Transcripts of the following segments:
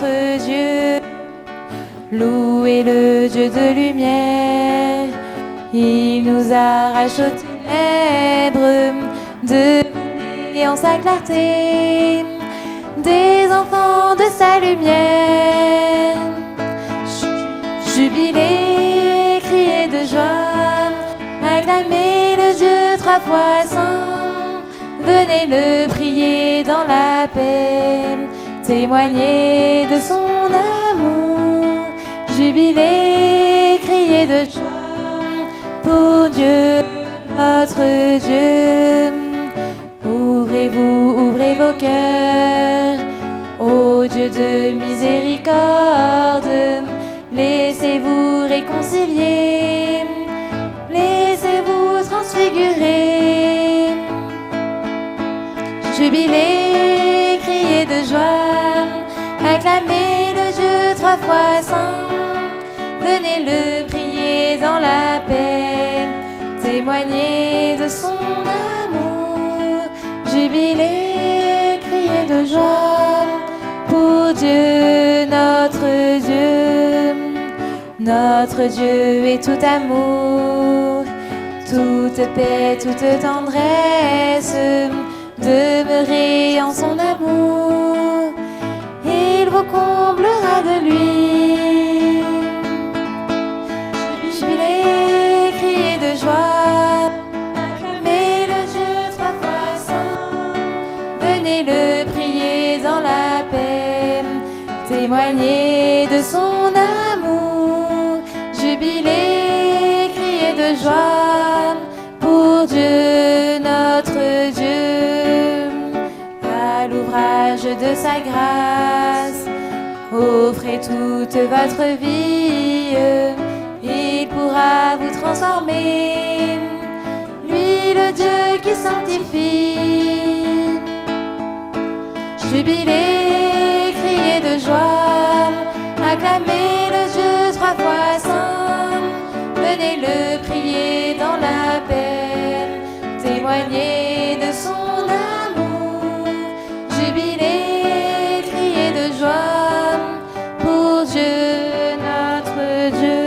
notre Dieu. Louez le Dieu de lumière, il nous arrache aux ténèbres, de en sa clarté, des enfants de sa lumière. Jubilez, criez de joie, acclamez le Dieu trois fois saint. Venez le prier dans la paix, témoignez de son amour. Jubilez, criez de joie pour Dieu, notre Dieu. Ouvrez-vous, ouvrez vos cœurs, ô Dieu de miséricorde. Laissez-vous réconcilier, laissez-vous transfigurer. Jubilez, criez de joie, acclamez le Dieu trois fois saint. Venez le prier dans la paix, témoignez de son amour. Jubilez, criez de joie pour Dieu, notre Dieu. Notre Dieu est tout amour, toute paix, toute tendresse. Demeurez en son amour, il vous comblera de lui. Jubilez, criez de joie, acclamez le Dieu trois fois saint. Venez le prier dans la paix, témoignez de son amour. Jubilez, criez de joie pour Dieu, notre Dieu. À l'ouvrage de sa grâce, offrez toute votre vie, il pourra vous transformer, lui le Dieu qui sanctifie. Jubilez, criez de joie, acclamez le Dieu trois fois saint. Venez le prier dans la paix, témoignez de son amour. Jubilez, criez de joie pour Dieu, notre Dieu.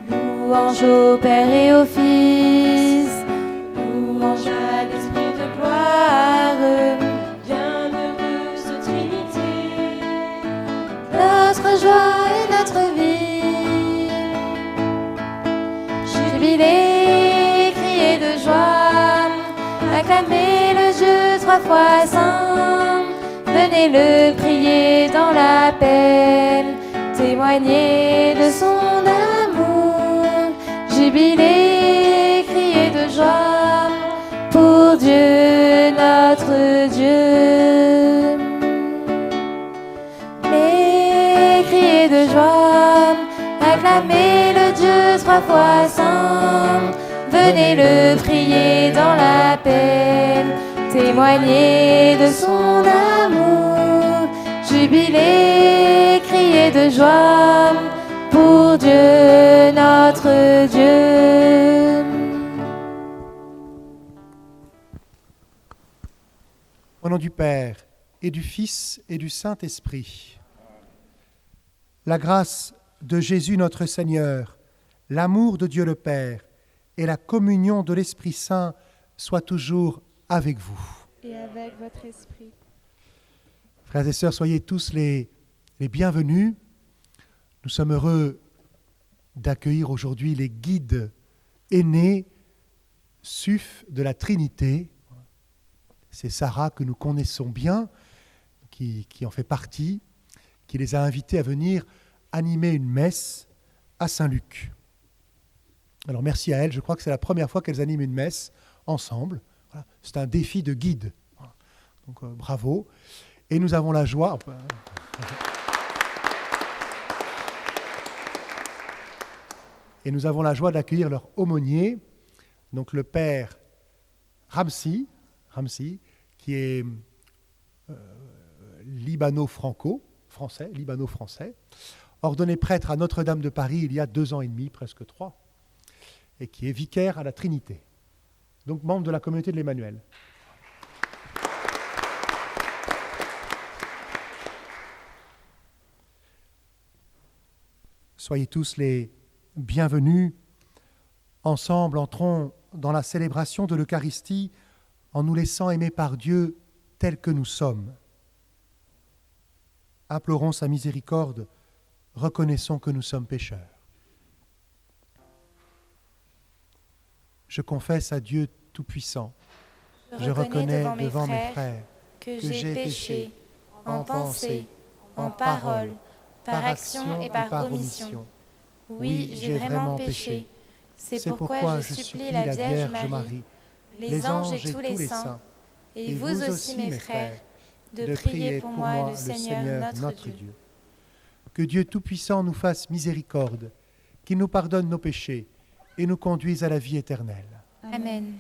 Louange au Père et au Fils, louange à l'Esprit de gloire. Bienheureuse Trinité, notre joie et notre vie. Jubilez, criez de joie, acclamez le Dieu trois fois saint. Venez le prier dans la paix, témoignez de son amour. Jubilez, criez de joie pour Dieu, notre Dieu. Mais criez de joie, acclamez le Dieu trois fois saint. Venez le prier dans la paix, témoignez de son amour. Jubilez, criez de joie pour Dieu, notre Dieu. Au nom du Père, et du Fils, et du Saint-Esprit. La grâce de Jésus notre Seigneur, l'amour de Dieu le Père, et la communion de l'Esprit Saint soient toujours avec vous. Et avec votre esprit. Frères et sœurs, soyez tous les bienvenus. Nous sommes heureux d'accueillir aujourd'hui les guides aînés SUF de la Trinité. C'est Sarah que nous connaissons bien, qui en fait partie, qui les a invités à venir animer une messe à Saint-Luc. Alors merci à elles, je crois que c'est la première fois qu'elles animent une messe ensemble. Voilà. C'est un défi de guide. Voilà. Donc bravo. Et nous avons la joie... Et nous avons la joie d'accueillir leur aumônier, donc le père Ramsi, qui est libano-français, ordonné prêtre à Notre-Dame de Paris il y a 2 ans et demi, presque 3, et qui est vicaire à la Trinité, donc membre de la communauté de l'Emmanuel. Soyez tous les bienvenus. Ensemble, entrons dans la célébration de l'Eucharistie en nous laissant aimer par Dieu tels que nous sommes. Implorons sa miséricorde, reconnaissons que nous sommes pécheurs. Je confesse à Dieu Tout-Puissant, je reconnais devant mes frères que j'ai péché en pensée, en parole, par action et par omission. Oui, j'ai vraiment péché. C'est pourquoi je supplie la Vierge Marie, les anges et tous les saints, et vous aussi mes frères, de prier pour moi le Seigneur notre Dieu. Que Dieu Tout-Puissant nous fasse miséricorde, qu'il nous pardonne nos péchés et nous conduise à la vie éternelle. Amen.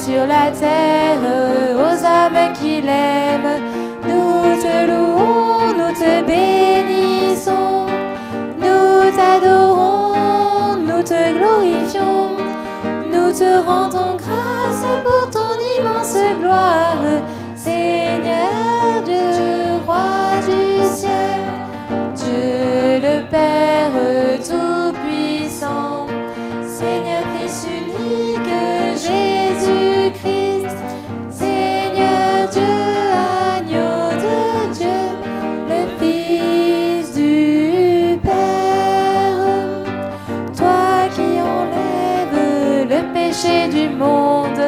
Sur la terre, aux âmes qu'il aime, nous te louons, nous te bénissons, nous t'adorons, nous te glorifions, nous te rendons grâce pour ton immense gloire, Seigneur Dieu, roi du ciel, Dieu le Père tout-puissant, Seigneur Fils unique, Jésus-Christ, Seigneur Dieu, agneau de Dieu, le Fils du Père, toi qui enlèves le péché du monde,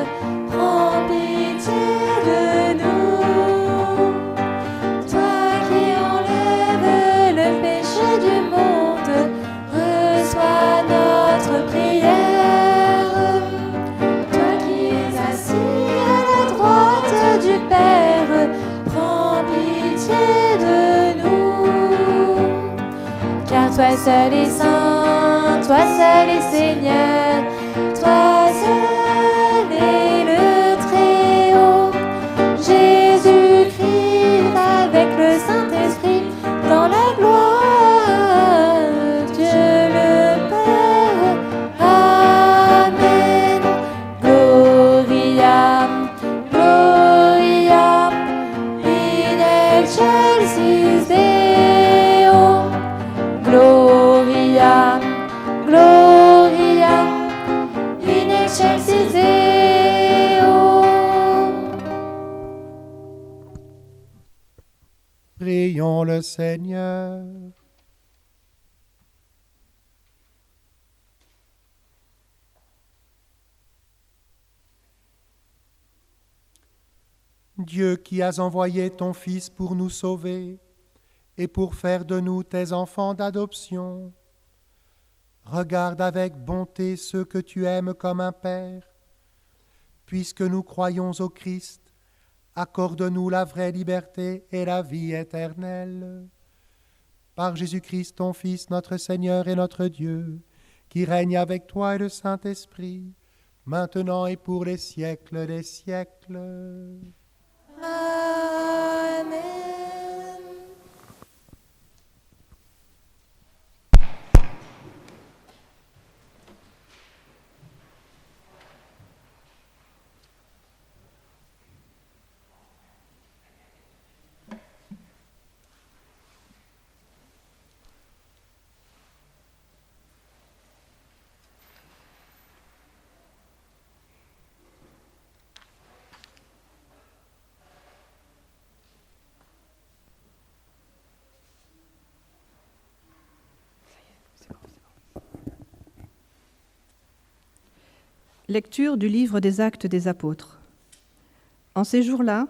prends pitié de nous. Toi qui enlèves le péché du monde, reçois notre prière. Du Père, prends pitié de nous. Car toi seul est saint, toi seul est Seigneur, toi seul est le Très-Haut. Jésus-Christ avec le Saint-Esprit dans la gloire, Dieu le Père. Amen. Gloria. Excelsis Deo, Gloria, Gloria, in excelsis Deo. Prions le Seigneur. Dieu qui as envoyé ton Fils pour nous sauver et pour faire de nous tes enfants d'adoption, regarde avec bonté ceux que tu aimes comme un Père. Puisque nous croyons au Christ, accorde-nous la vraie liberté et la vie éternelle. Par Jésus-Christ, ton Fils, notre Seigneur et notre Dieu, qui règne avec toi et le Saint-Esprit, maintenant et pour les siècles des siècles. Amen. Lecture du livre des Actes des Apôtres. En ces jours-là,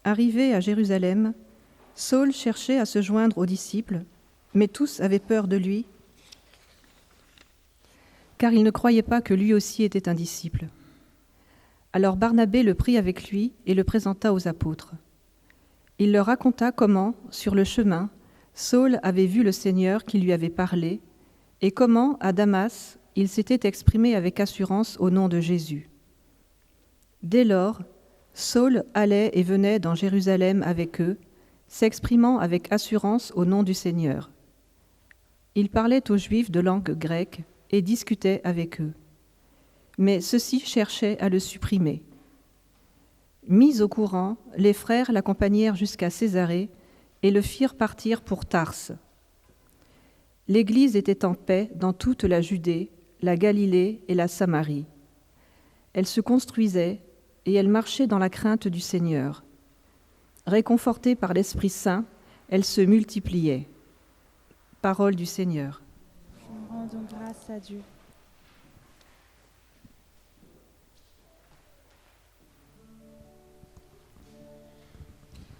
arrivé à Jérusalem, Saul cherchait à se joindre aux disciples, mais tous avaient peur de lui, car ils ne croyaient pas que lui aussi était un disciple. Alors Barnabé le prit avec lui et le présenta aux apôtres. Il leur raconta comment, sur le chemin, Saul avait vu le Seigneur qui lui avait parlé, et comment, à Damas, il s'était exprimé avec assurance au nom de Jésus. Dès lors, Saul allait et venait dans Jérusalem avec eux, s'exprimant avec assurance au nom du Seigneur. Il parlait aux Juifs de langue grecque et discutait avec eux. Mais ceux-ci cherchaient à le supprimer. Mis au courant, les frères l'accompagnèrent jusqu'à Césarée et le firent partir pour Tarse. L'Église était en paix dans toute la Judée, la Galilée et la Samarie. Elle se construisait et elle marchait dans la crainte du Seigneur. Réconfortée par l'Esprit Saint, elle se multipliait. Parole du Seigneur. Rendons grâce à Dieu.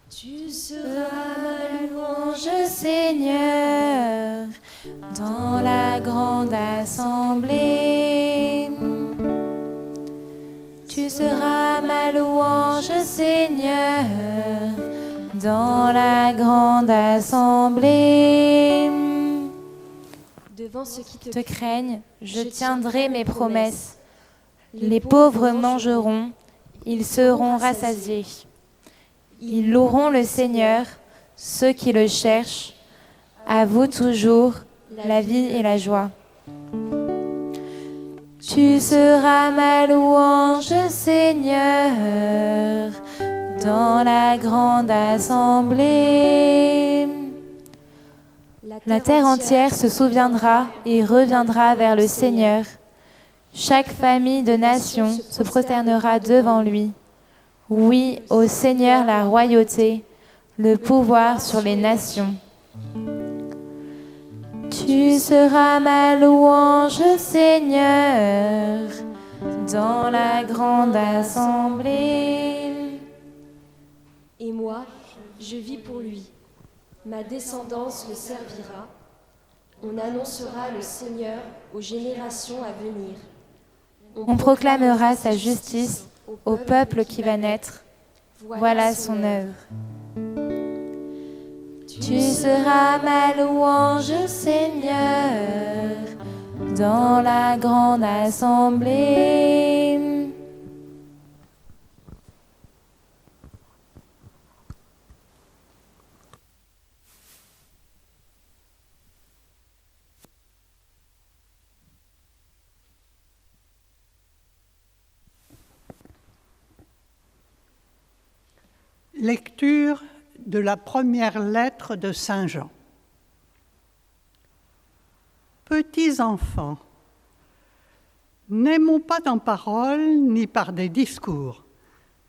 Tu seras ma louange, Seigneur, dans la grande assemblée. Tu seras ma louange, Seigneur, dans la grande assemblée. Devant ceux qui Te craignent, je tiendrai mes promesses. Les pauvres mangeront, ils seront rassasiés. Ils loueront le Seigneur, ceux qui le cherchent. À vous toujours la vie et la joie. Tu seras ma louange, Seigneur, dans la grande assemblée. La terre entière se souviendra et reviendra vers le Seigneur. Chaque famille de nations se prosternera devant lui. Oui, au Seigneur la royauté, le pouvoir sur les nations. Tu seras ma louange, Seigneur, dans la grande assemblée. Et moi, je vis pour lui. Ma descendance le servira. On annoncera le Seigneur aux générations à venir. On proclamera sa justice au peuple qui va naître. Voilà son œuvre. Tu seras ma louange, Seigneur, dans la grande assemblée. Lecture de la première lettre de Saint Jean. Petits enfants, n'aimons pas en parole ni par des discours,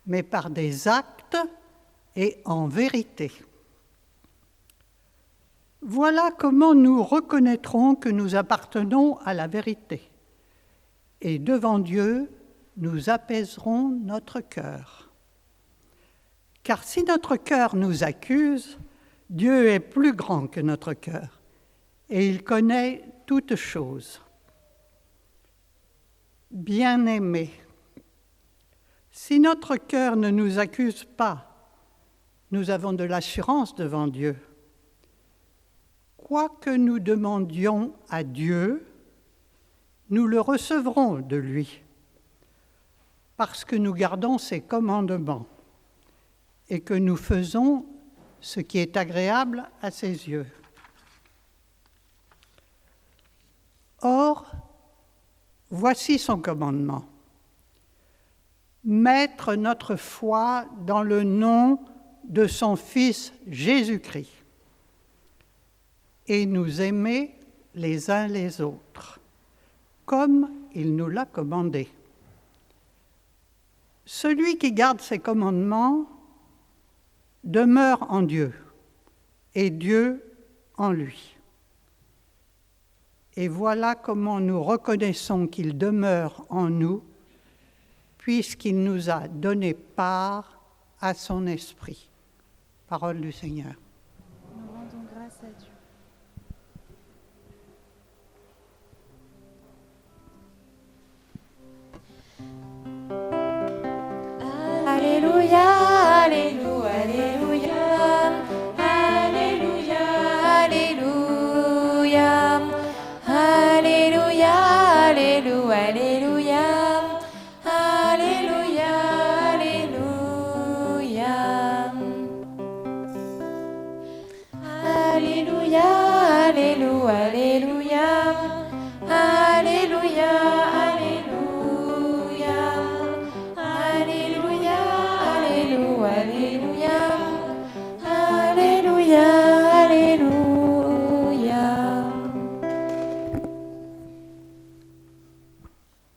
mais par des actes et en vérité. Voilà comment nous reconnaîtrons que nous appartenons à la vérité. Et devant Dieu, nous apaiserons notre cœur. Car si notre cœur nous accuse, Dieu est plus grand que notre cœur, et il connaît toutes choses. Bien-aimés, si notre cœur ne nous accuse pas, nous avons de l'assurance devant Dieu. Quoi que nous demandions à Dieu, nous le recevrons de lui. parce que nous gardons ses commandements et que nous faisons ce qui est agréable à ses yeux. Or, voici son commandement. Mettre notre foi dans le nom de son Fils Jésus-Christ et nous aimer les uns les autres, comme il nous l'a commandé. Celui qui garde ses commandements demeure en Dieu et Dieu en lui. Et voilà comment nous reconnaissons qu'il demeure en nous, puisqu'il nous a donné part à son esprit. Parole du Seigneur. Nous rendons grâce à Dieu. Alléluia, alléluia, alléluia, alléluia, alléluia, alléluia, alléluia, alléluia, alléluia, alléluia, alléluia, alléluia, alléluia, alléluia, alléluia, alléluia.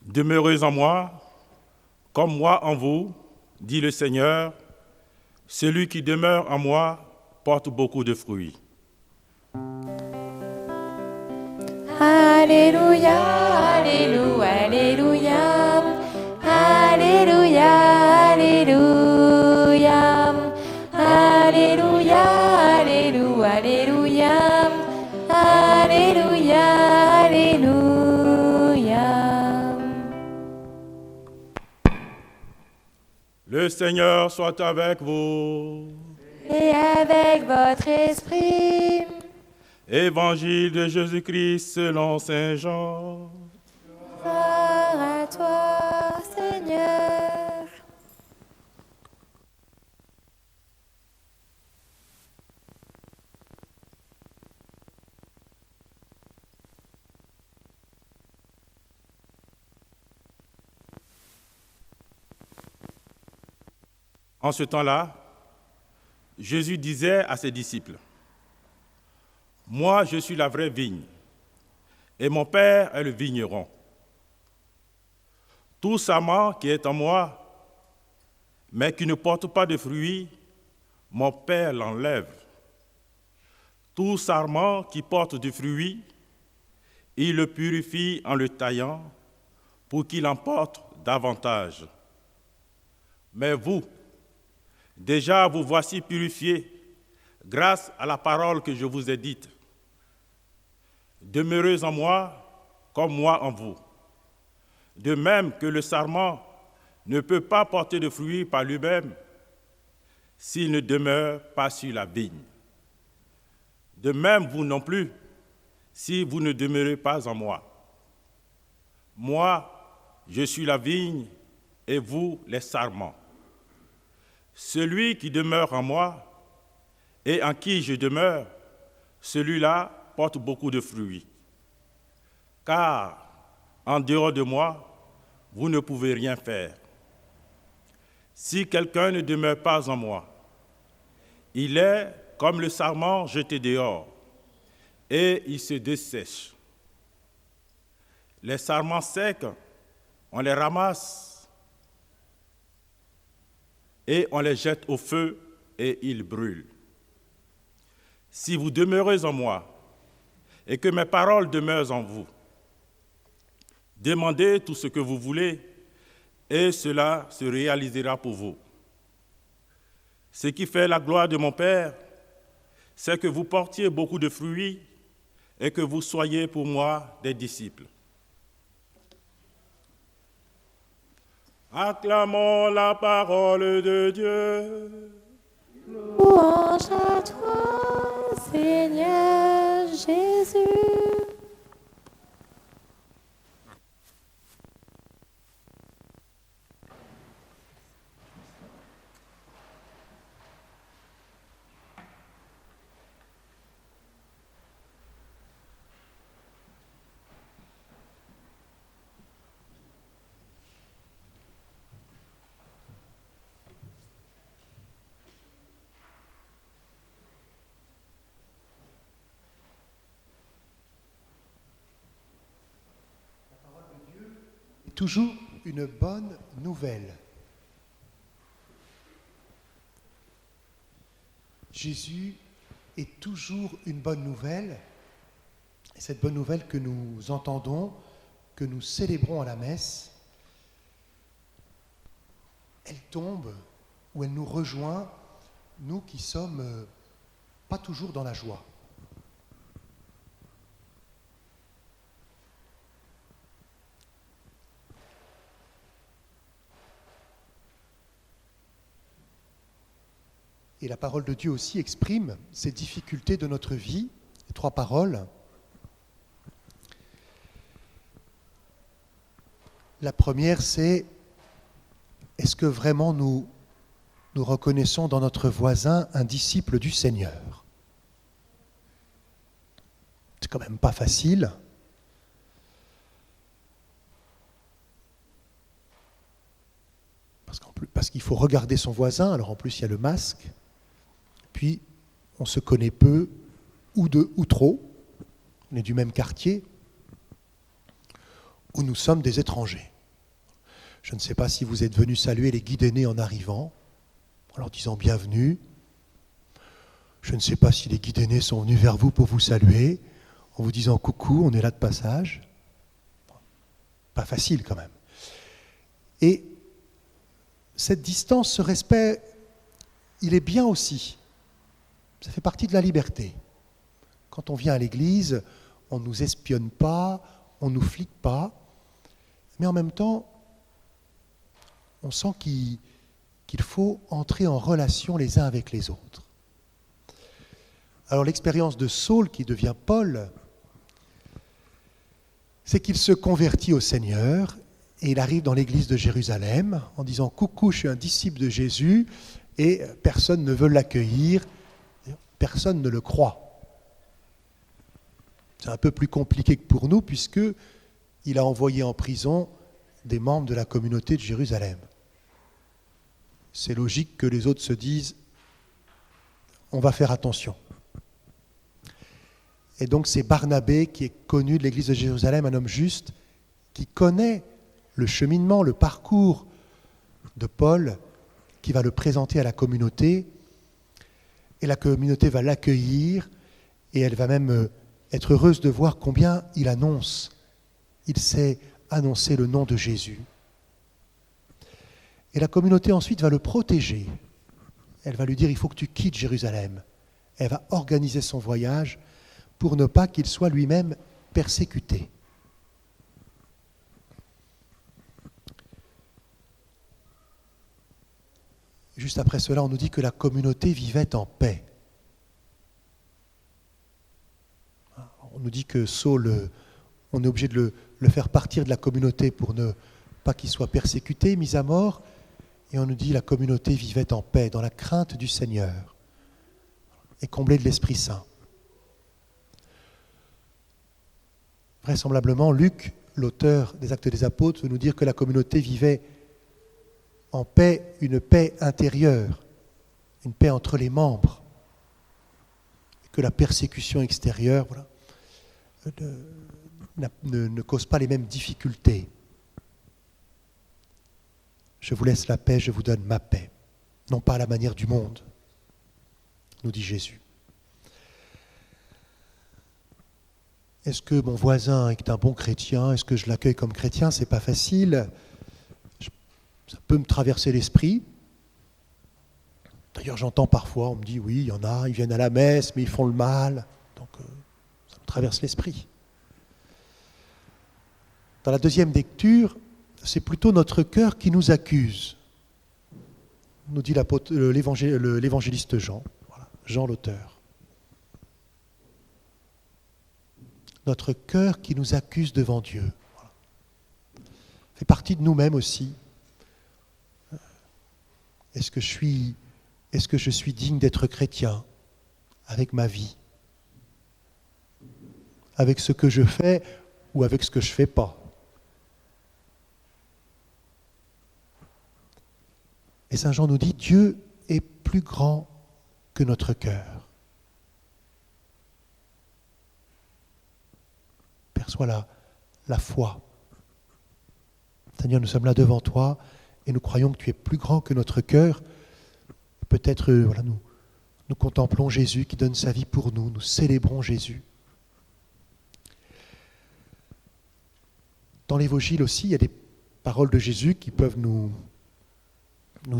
Demeurez en moi, comme moi en vous, dit le Seigneur. Celui qui demeure en moi porte beaucoup de fruits. Alléluia, alléluia, alléluia, alléluia, alléluia, alléluia, alléluia, alléluia, alléluia. Le Seigneur soit avec vous. Et avec votre esprit. Évangile de Jésus-Christ selon saint Jean. Gloire à toi, Seigneur. En ce temps-là, Jésus disait à ses disciples, « Moi, je suis la vraie vigne, et mon Père est le vigneron. Tout sarment qui est en moi, mais qui ne porte pas de fruits, mon Père l'enlève. Tout sarment qui porte du fruit, il le purifie en le taillant, pour qu'il en porte davantage. Mais vous, déjà vous voici purifiés grâce à la parole que je vous ai dite. Demeurez en moi comme moi en vous. De même que le sarment ne peut pas porter de fruits par lui-même s'il ne demeure pas sur la vigne. De même vous non plus, si vous ne demeurez pas en moi. Moi, je suis la vigne et vous les sarments. Celui qui demeure en moi et en qui je demeure, celui-là porte beaucoup de fruits. Car en dehors de moi, vous ne pouvez rien faire. Si quelqu'un ne demeure pas en moi, il est comme le sarment jeté dehors, et il se dessèche. Les sarments secs, on les ramasse et on les jette au feu et ils brûlent. Si vous demeurez en moi et que mes paroles demeurent en vous, demandez tout ce que vous voulez et cela se réalisera pour vous. Ce qui fait la gloire de mon Père, c'est que vous portiez beaucoup de fruits et que vous soyez pour moi des disciples. Acclamons la parole de Dieu. Louange à toi, Seigneur Jésus. toujours une bonne nouvelle. Jésus est toujours une bonne nouvelle. Et cette bonne nouvelle que nous entendons, que nous célébrons à la messe, elle tombe ou elle nous rejoint, nous qui sommes pas toujours dans la joie. Et la parole de Dieu aussi exprime ces difficultés de notre vie. Les 3 paroles. La première, c'est: est-ce que vraiment nous reconnaissons dans notre voisin un disciple du Seigneur? C'est quand même pas facile. Parce qu'il faut regarder son voisin, alors en plus il y a le masque. Puis, on se connaît peu, ou trop, on est du même quartier, ou nous sommes des étrangers. Je ne sais pas si vous êtes venus saluer les guides aînés en arrivant, en leur disant bienvenue. Je ne sais pas si les guides aînés sont venus vers vous pour vous saluer, en vous disant coucou, on est là de passage. Pas facile quand même. Et cette distance, ce respect, il est bien aussi. Ça fait partie de la liberté. Quand on vient à l'église, on ne nous espionne pas, on ne nous flique pas, mais en même temps, on sent qu'il faut entrer en relation les uns avec les autres. Alors l'expérience de Saul qui devient Paul, c'est qu'il se convertit au Seigneur et il arrive dans l'église de Jérusalem en disant « Coucou, je suis un disciple de Jésus » et personne ne veut l'accueillir. Personne ne le croit. C'est un peu plus compliqué que pour nous, puisqu'il a envoyé en prison des membres de la communauté de Jérusalem. C'est logique que les autres se disent « on va faire attention ». Et donc c'est Barnabé, qui est connu de l'église de Jérusalem, un homme juste, qui connaît le cheminement, le parcours de Paul, qui va le présenter à la communauté. Et la communauté va l'accueillir et elle va même être heureuse de voir combien il sait annoncer le nom de Jésus. Et la communauté ensuite va le protéger. Elle va lui dire, il faut que tu quittes Jérusalem. Elle va organiser son voyage pour ne pas qu'il soit lui-même persécuté. Juste après cela, on nous dit que la communauté vivait en paix. On nous dit que Saul, on est obligé de le faire partir de la communauté pour ne pas qu'il soit persécuté, mis à mort. Et on nous dit que la communauté vivait en paix, dans la crainte du Seigneur, et comblée de l'Esprit Saint. Vraisemblablement, Luc, l'auteur des Actes des Apôtres, veut nous dire que la communauté vivait en paix, une paix intérieure, une paix entre les membres, et que la persécution extérieure ne cause pas les mêmes difficultés. Je vous laisse la paix, je vous donne ma paix, non pas à la manière du monde, nous dit Jésus. Est-ce que mon voisin est un bon chrétien? Est-ce que je l'accueille comme chrétien? C'est pas facile. Ça peut me traverser l'esprit. D'ailleurs, j'entends parfois, on me dit, oui, il y en a, ils viennent à la messe, mais ils font le mal. Donc, ça me traverse l'esprit. Dans la deuxième lecture, c'est plutôt notre cœur qui nous accuse, nous dit l'évangéliste Jean, voilà, Jean l'auteur. Notre cœur qui nous accuse devant Dieu. Voilà. Fait partie de nous-mêmes aussi. Est-ce que je suis digne d'être chrétien avec ma vie, avec ce que je fais ou avec ce que je ne fais pas? Et Saint Jean nous dit, Dieu est plus grand que notre cœur. Perçois la foi. Seigneur, nous sommes là devant toi et nous croyons que tu es plus grand que notre cœur. Peut-être, nous contemplons Jésus qui donne sa vie pour nous. Nous célébrons Jésus. Dans l'Évangile aussi, il y a des paroles de Jésus qui peuvent nous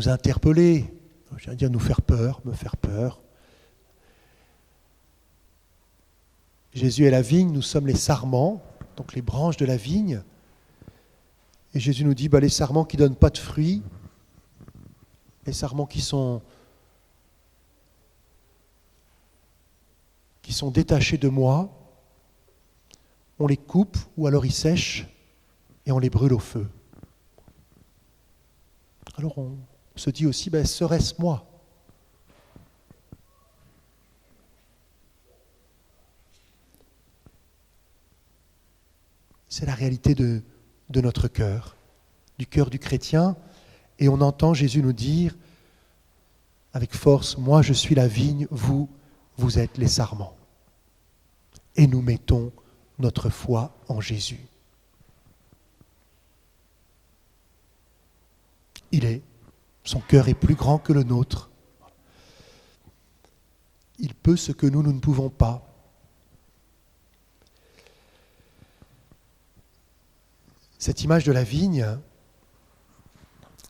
interpeller, je veux dire nous faire peur, me faire peur. Jésus est la vigne, nous sommes les sarments, donc les branches de la vigne. Et Jésus nous dit, les sarments qui ne donnent pas de fruits, les sarments qui sont détachés de moi, on les coupe ou alors ils sèchent et on les brûle au feu. Alors on se dit aussi, serait-ce moi ? C'est la réalité de notre cœur, du cœur du chrétien. Et on entend Jésus nous dire avec force, moi je suis la vigne, vous êtes les sarments. Et nous mettons notre foi en Jésus. Son cœur est plus grand que le nôtre. Il peut ce que nous ne pouvons pas. Cette image de la vigne,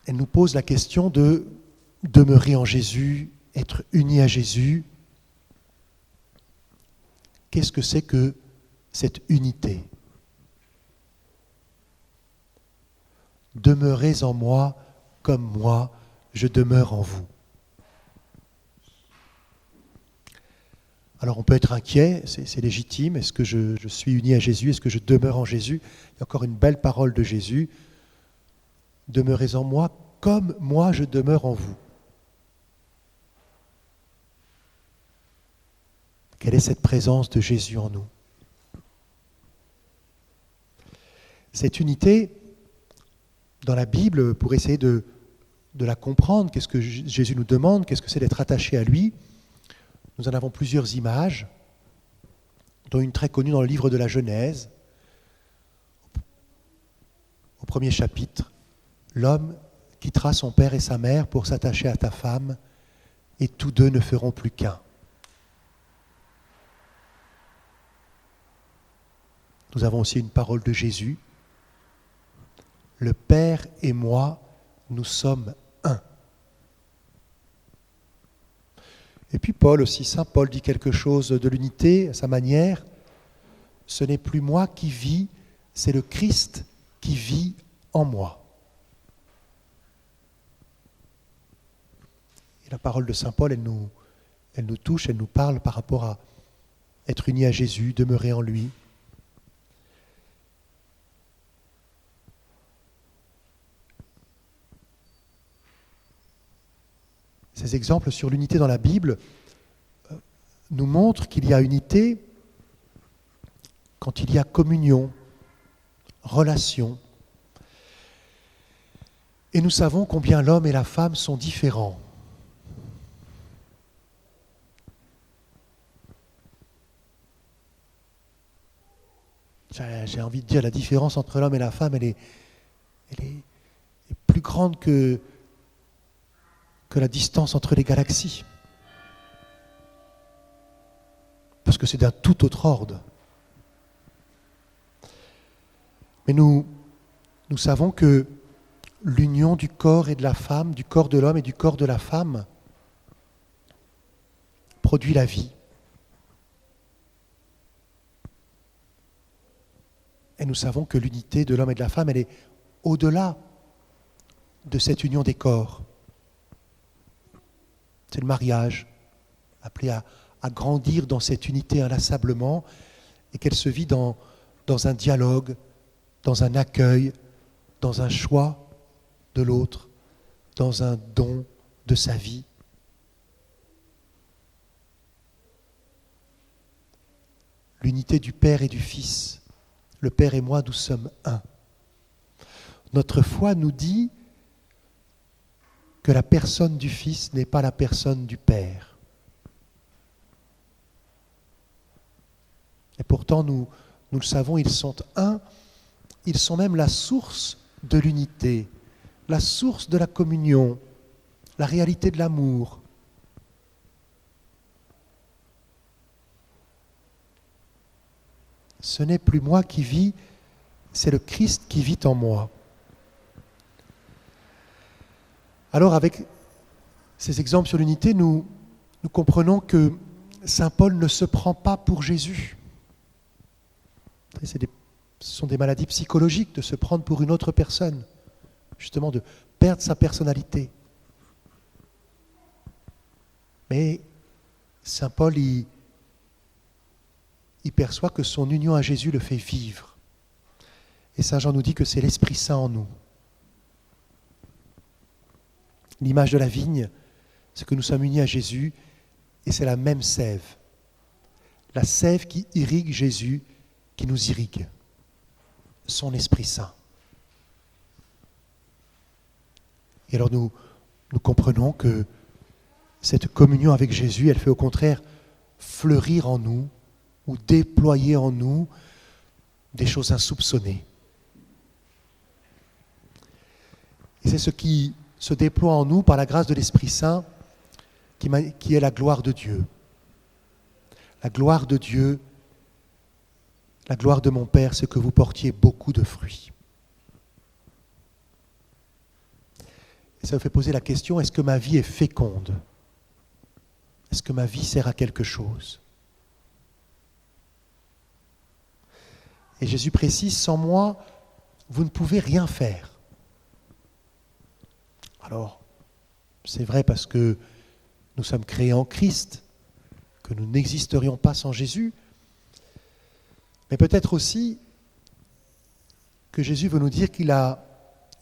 elle nous pose la question de demeurer en Jésus, être unis à Jésus. Qu'est-ce que c'est que cette unité ? Demeurez en moi comme moi, je demeure en vous. Alors on peut être inquiet, c'est légitime. Est-ce que je suis uni à Jésus ? Est-ce que je demeure en Jésus ? Il y a encore une belle parole de Jésus. Demeurez en moi comme moi je demeure en vous. Quelle est cette présence de Jésus en nous ? Cette unité, dans la Bible, pour essayer de la comprendre, qu'est-ce que Jésus nous demande, qu'est-ce que c'est d'être attaché à lui ? Nous en avons plusieurs images, dont une très connue dans le livre de la Genèse. Au premier chapitre, l'homme quittera son père et sa mère pour s'attacher à ta femme, et tous deux ne feront plus qu'un. Nous avons aussi une parole de Jésus. Le Père et moi, nous sommes un. Et puis Paul aussi, Saint Paul dit quelque chose de l'unité à sa manière. Ce n'est plus moi qui vis, c'est le Christ qui vit en moi. Et la parole de Saint Paul, elle nous touche, elle nous parle par rapport à être unis à Jésus, demeurer en lui. Ces exemples sur l'unité dans la Bible nous montrent qu'il y a unité quand il y a communion, relation. Et nous savons combien l'homme et la femme sont différents. J'ai envie de dire, la différence entre l'homme et la femme, elle est plus grande que la distance entre les galaxies. Parce que c'est d'un tout autre ordre. Mais nous savons que l'union du corps et de la femme, du corps de l'homme et du corps de la femme, produit la vie. Et nous savons que l'unité de l'homme et de la femme, elle est au-delà de cette union des corps. C'est le mariage, appelé à grandir dans cette unité inlassablement, et qu'elle se vit dans un dialogue, dans un accueil, dans un choix de l'autre, dans un don de sa vie. L'unité du Père et du Fils. Le Père et moi, nous sommes un. Notre foi nous dit que la personne du Fils n'est pas la personne du Père. Et pourtant, nous le savons, ils sont un, ils sont même la source de l'unité, la source de la communion, la réalité de l'amour. Ce n'est plus moi qui vis, c'est le Christ qui vit en moi. Alors avec ces exemples sur l'unité, nous comprenons que Saint Paul ne se prend pas pour Jésus. Ce sont des maladies psychologiques de se prendre pour une autre personne, justement de perdre sa personnalité. Mais Saint Paul, il perçoit que son union à Jésus le fait vivre. Et Saint Jean nous dit que c'est l'Esprit Saint en nous. L'image de la vigne, c'est que nous sommes unis à Jésus et c'est la même sève. La sève qui irrigue Jésus, qui nous irrigue. Son Esprit Saint. Et alors nous comprenons que cette communion avec Jésus, elle fait au contraire fleurir en nous ou déployer en nous des choses insoupçonnées. Et c'est ce qui se déploie en nous par la grâce de l'Esprit Saint qui est la gloire de Dieu. La gloire de Dieu, la gloire de mon Père, c'est que vous portiez beaucoup de fruits. Et ça me fait poser la question, est-ce que ma vie est féconde ? Est-ce que ma vie sert à quelque chose ? Et Jésus précise, sans moi, vous ne pouvez rien faire. Alors, c'est vrai parce que nous sommes créés en Christ, que nous n'existerions pas sans Jésus, mais peut-être aussi que Jésus veut nous dire qu'il a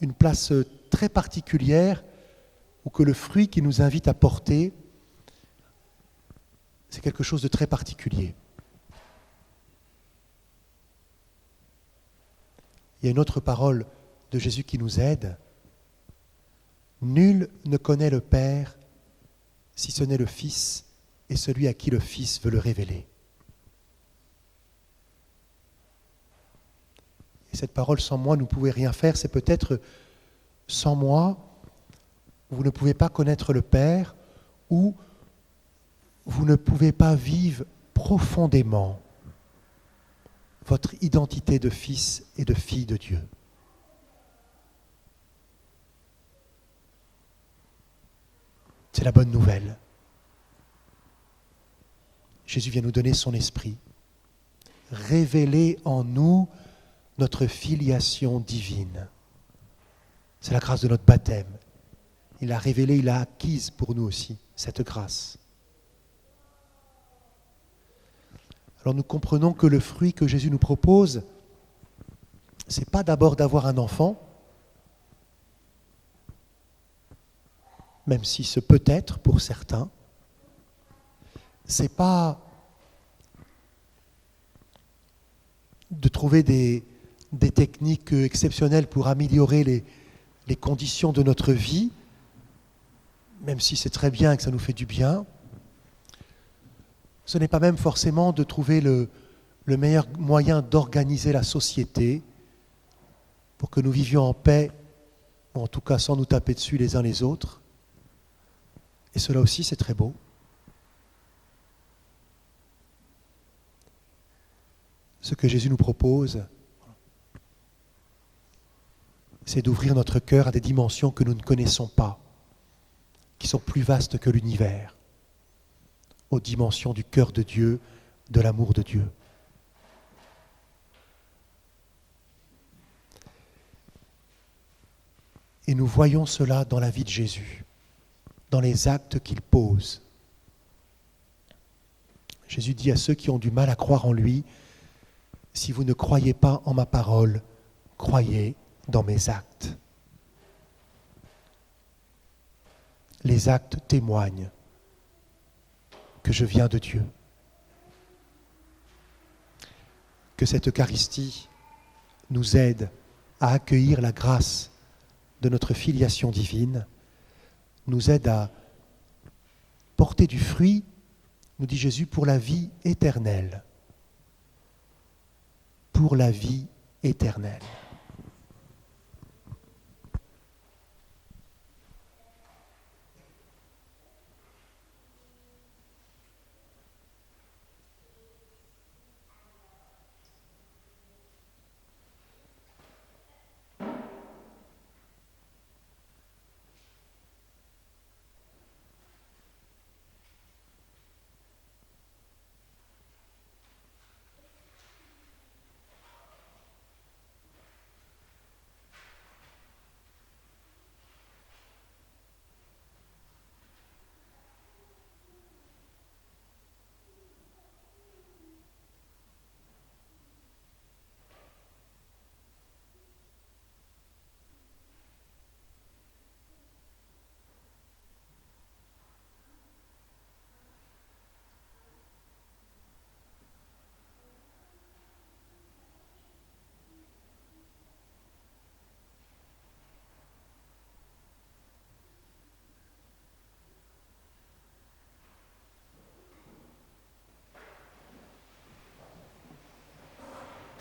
une place très particulière ou que le fruit qu'il nous invite à porter, c'est quelque chose de très particulier. Il y a une autre parole de Jésus qui nous aide. Nul ne connaît le Père si ce n'est le Fils et celui à qui le Fils veut le révéler. Et cette parole, sans moi, vous ne pouvez rien faire, c'est peut-être sans moi, vous ne pouvez pas connaître le Père ou vous ne pouvez pas vivre profondément votre identité de fils et de fille de Dieu. C'est la bonne nouvelle. Jésus vient nous donner son esprit, révéler en nous notre filiation divine. C'est la grâce de notre baptême. Il a révélé, il a acquise pour nous aussi cette grâce. Alors nous comprenons que le fruit que Jésus nous propose, ce n'est pas d'abord d'avoir un enfant, même si ce peut être pour certains. Ce n'est pas de trouver des techniques exceptionnelles pour améliorer les conditions de notre vie, même si c'est très bien et que ça nous fait du bien. Ce n'est pas même forcément de trouver le meilleur moyen d'organiser la société pour que nous vivions en paix, ou en tout cas sans nous taper dessus les uns les autres. Et cela aussi, c'est très beau. Ce que Jésus nous propose, c'est d'ouvrir notre cœur à des dimensions que nous ne connaissons pas, qui sont plus vastes que l'univers, aux dimensions du cœur de Dieu, de l'amour de Dieu. Et nous voyons cela dans la vie de Jésus, dans les actes qu'il pose. Jésus dit à ceux qui ont du mal à croire en lui, « Si vous ne croyez pas en ma parole, croyez dans mes actes. » Les actes témoignent que je viens de Dieu. Que cette Eucharistie nous aide à accueillir la grâce de notre filiation divine, nous aide à porter du fruit, nous dit Jésus, pour la vie éternelle. Pour la vie éternelle.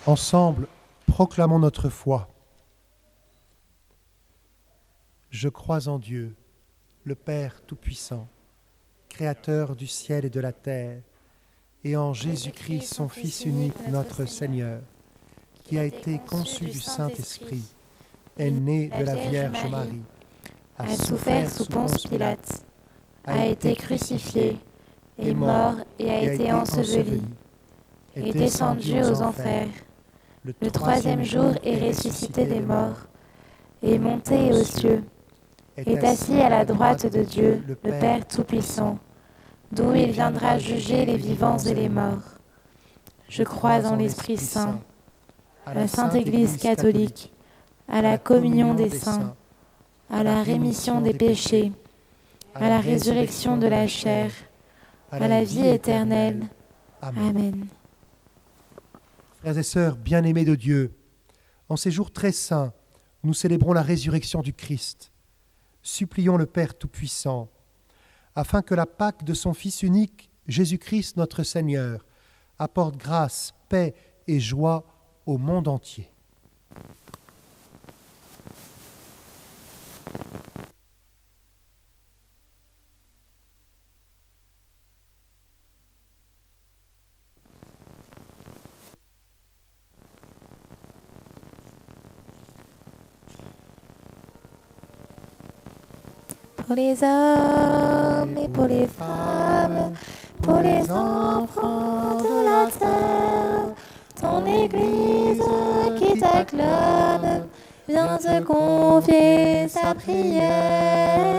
Ensemble, proclamons notre foi. Je crois en Dieu, le Père Tout-Puissant, Créateur du ciel et de la terre, et en Jésus-Christ, son Fils unique, notre Seigneur, qui a été conçu du Saint-Esprit, est né de la Vierge Marie, a souffert sous Ponce Pilate, a été crucifié, est mort et a été enseveli, est descendu aux enfers. Le troisième jour est ressuscité des morts, est monté aux cieux, est assis à la droite de Dieu, le Père Tout-Puissant, d'où il viendra juger les vivants et les morts. Je crois en l'Esprit Saint, à la Sainte Église catholique, à la communion des saints, à la rémission des péchés, à la résurrection de la chair, à la vie éternelle. Amen. Frères et sœurs bien-aimés de Dieu, en ces jours très saints, nous célébrons la résurrection du Christ. Supplions le Père Tout-Puissant, afin que la Pâque de son Fils unique, Jésus-Christ notre Seigneur, apporte grâce, paix et joie au monde entier. Pour les hommes et pour les femmes, pour les enfants de la terre, ton Église qui t'acclame, vient te confier sa prière.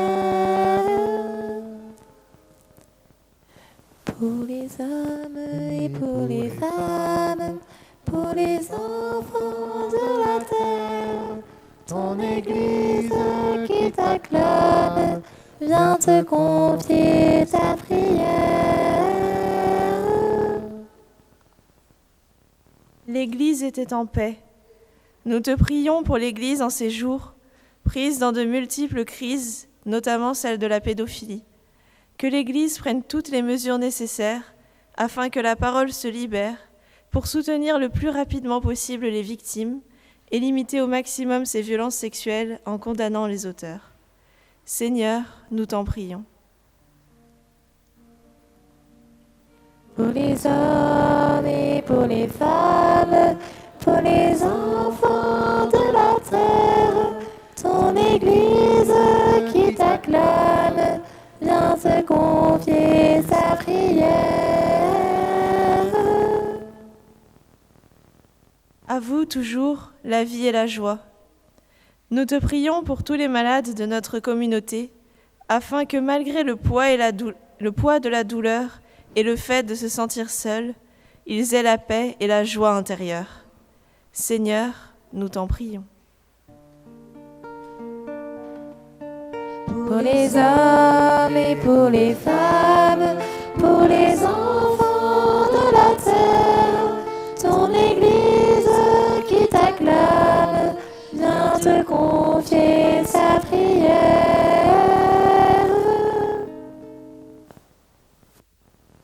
Pour les hommes et pour les femmes, pour les enfants de la terre, ton Église qui t'acclame, vient te confier ta prière. L'Église était en paix. Nous te prions pour l'Église en ces jours, prise dans de multiples crises, notamment celle de la pédophilie. Que l'Église prenne toutes les mesures nécessaires afin que la parole se libère pour soutenir le plus rapidement possible les victimes et limiter au maximum ces violences sexuelles en condamnant les auteurs. Seigneur, nous t'en prions. Pour les hommes et pour les femmes, pour les enfants de la terre, ton Église qui t'acclame, vient te confier sa prière. À vous toujours la vie et la joie. Nous te prions pour tous les malades de notre communauté, afin que malgré le poids de la douleur et le fait de se sentir seuls, ils aient la paix et la joie intérieure. Seigneur, nous t'en prions. Pour les hommes et pour les femmes, pour les enfants de la terre, ton Église qui t'acclame, vient te confier sa prière.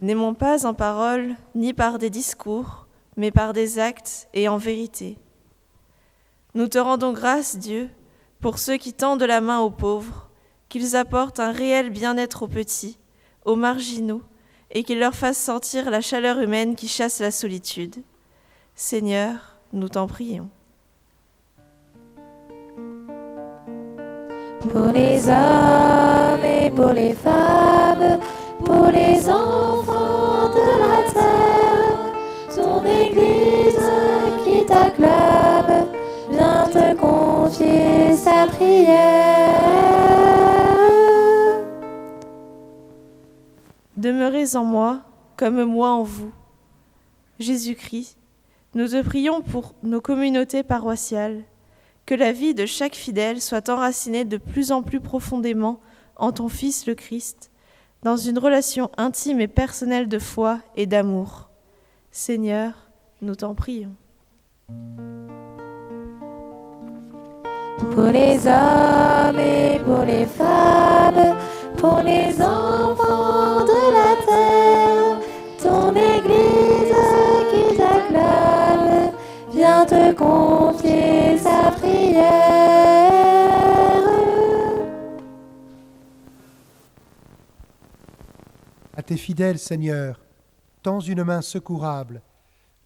N'aimons pas en parole ni par des discours, mais par des actes et en vérité. Nous te rendons grâce, Dieu, pour ceux qui tendent la main aux pauvres, qu'ils apportent un réel bien-être aux petits, aux marginaux, et qu'ils leur fassent sentir la chaleur humaine qui chasse la solitude. Seigneur, nous t'en prions. Pour les hommes et pour les femmes, pour les enfants de la terre, ton Église qui t'acclame, vient te confier sa prière. Demeurez en moi comme moi en vous. Jésus-Christ, nous te prions pour nos communautés paroissiales, que la vie de chaque fidèle soit enracinée de plus en plus profondément en ton Fils le Christ, dans une relation intime et personnelle de foi et d'amour. Seigneur, nous t'en prions. Pour les hommes et pour les femmes, pour les enfants de la terre, ton Église qui t'acclame, confier sa prière. À tes fidèles, Seigneur, tends une main secourable,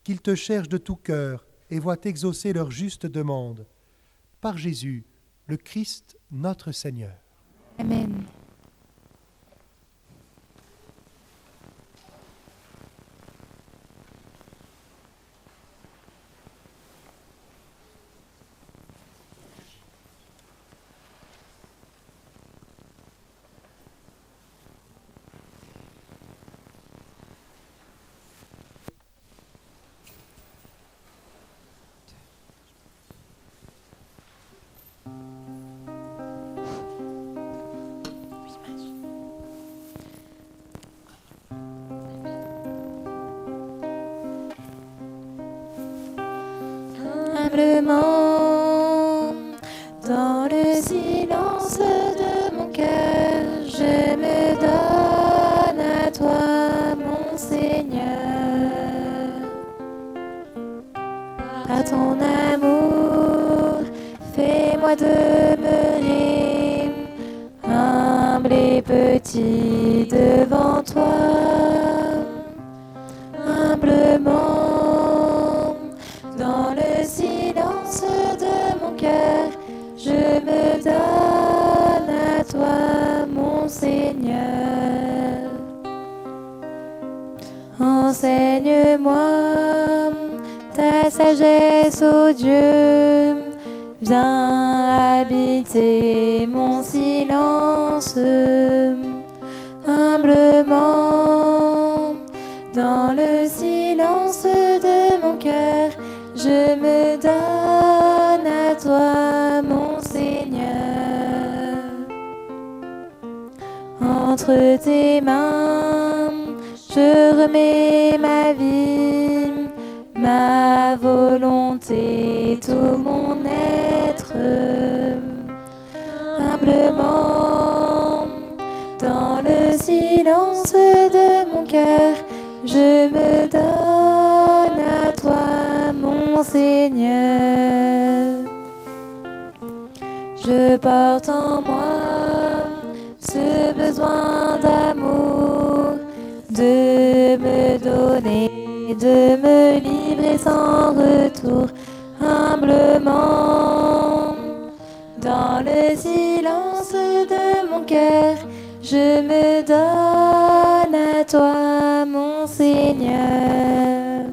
qu'ils te cherchent de tout cœur et voient exaucer leur juste demande. Par Jésus, le Christ, notre Seigneur. Amen. Humblement, dans le silence de mon cœur, je me donne à toi, mon Seigneur. Par ton amour, fais-moi demeurer humble et petit devant toi. Humblement, dans le silence de mon cœur, je me donne à toi, mon Seigneur. Enseigne-moi ta sagesse, ô Dieu, viens habiter mon silence. Humblement, dans le silence de mon cœur, je me donne à toi, mon Seigneur. Entre tes mains, je remets ma vie, ma volonté, tout mon être. Humblement, dans le silence de mon cœur, je me donne à toi, mon Seigneur. Je porte en moi ce besoin d'amour, de me donner, de me livrer sans retour. Humblement, dans le silence de mon cœur, je me donne à toi, mon Seigneur.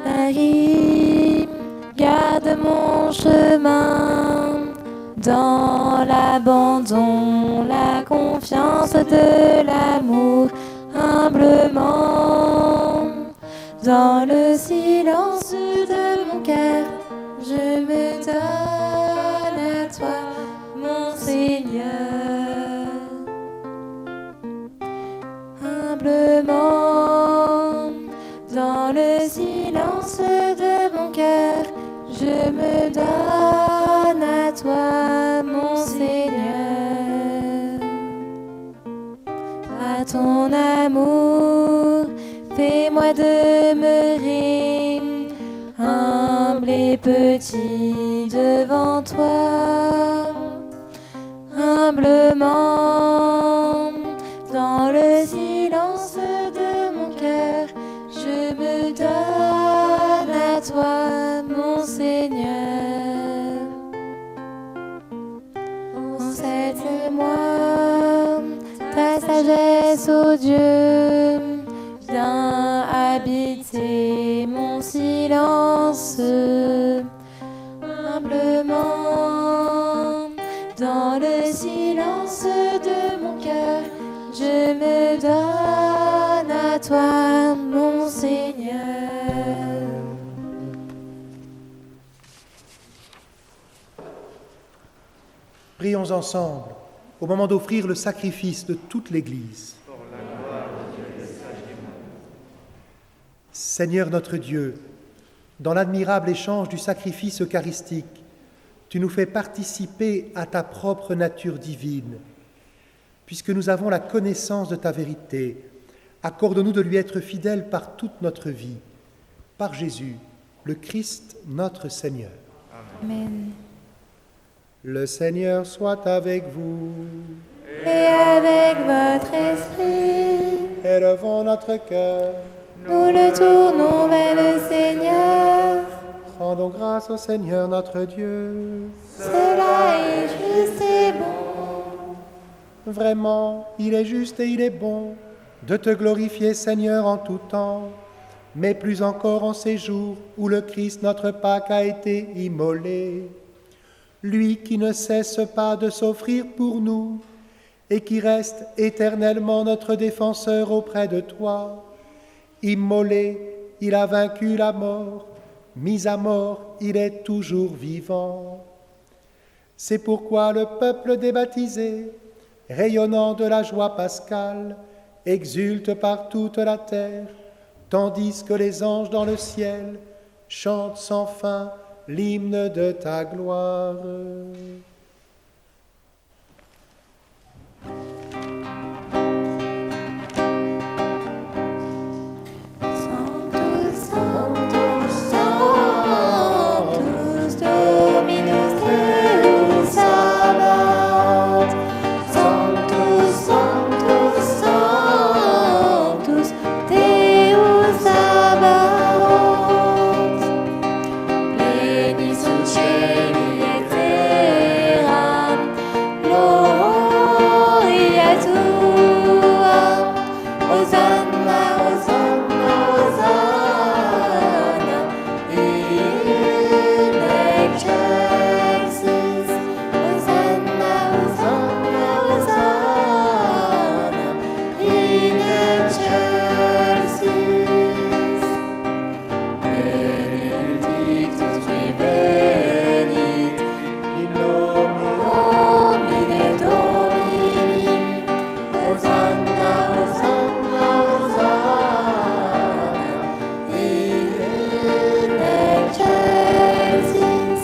Marie, garde mon chemin dans l'abandon, la confiance de l'amour. Humblement, dans le silence de mon cœur, je me donne à toi, mon Seigneur. Humblement, dans le silence de mon cœur, je me donne à toi, mon Seigneur. À ton amour, fais-moi demeurer humble et petit devant toi. Humblement, dans le silence de mon cœur, je me donne à toi, mon Seigneur. Enseigne-moi ta sagesse, ô Dieu, viens habiter mon silence. Humblement, dans le silence de mon cœur, je me donne à toi, mon Seigneur. Prions ensemble au moment d'offrir le sacrifice de toute l'Église. Seigneur notre Dieu, dans l'admirable échange du sacrifice eucharistique, tu nous fais participer à ta propre nature divine. Puisque nous avons la connaissance de ta vérité, accorde-nous de lui être fidèles par toute notre vie. Par Jésus, le Christ notre Seigneur. Amen. Le Seigneur soit avec vous. Et avec votre esprit, Élevons notre cœur. nous le tournons vers le Seigneur. Rendons grâce au Seigneur notre Dieu. Cela est juste et bon. Vraiment, il est juste et il est bon de te glorifier, Seigneur, en tout temps, mais plus encore en ces jours où le Christ notre Pâque a été immolé. Lui qui ne cesse pas de s'offrir pour nous et qui reste éternellement notre défenseur auprès de toi. Immolé, il a vaincu la mort, mis à mort, il est toujours vivant. C'est pourquoi le peuple des baptisés, rayonnant de la joie pascale, exulte par toute la terre, tandis que les anges dans le ciel chantent sans fin l'hymne de ta gloire. Sanctus, Sanctus, Sanctus, Dominus Deus Sabaoth. Sanctus, Sanctus, Sanctus, Deus Sabaoth. Pleni sunt cieli et terra, gloria tua. Hosanna, Hosanna, Hosanna, in excelsis. Hosanna, Hosanna, Hosanna, in excelsis. Benedictus qui venit in nomine Domini. Hosanna, Hosanna, Hosanna, in excelsis.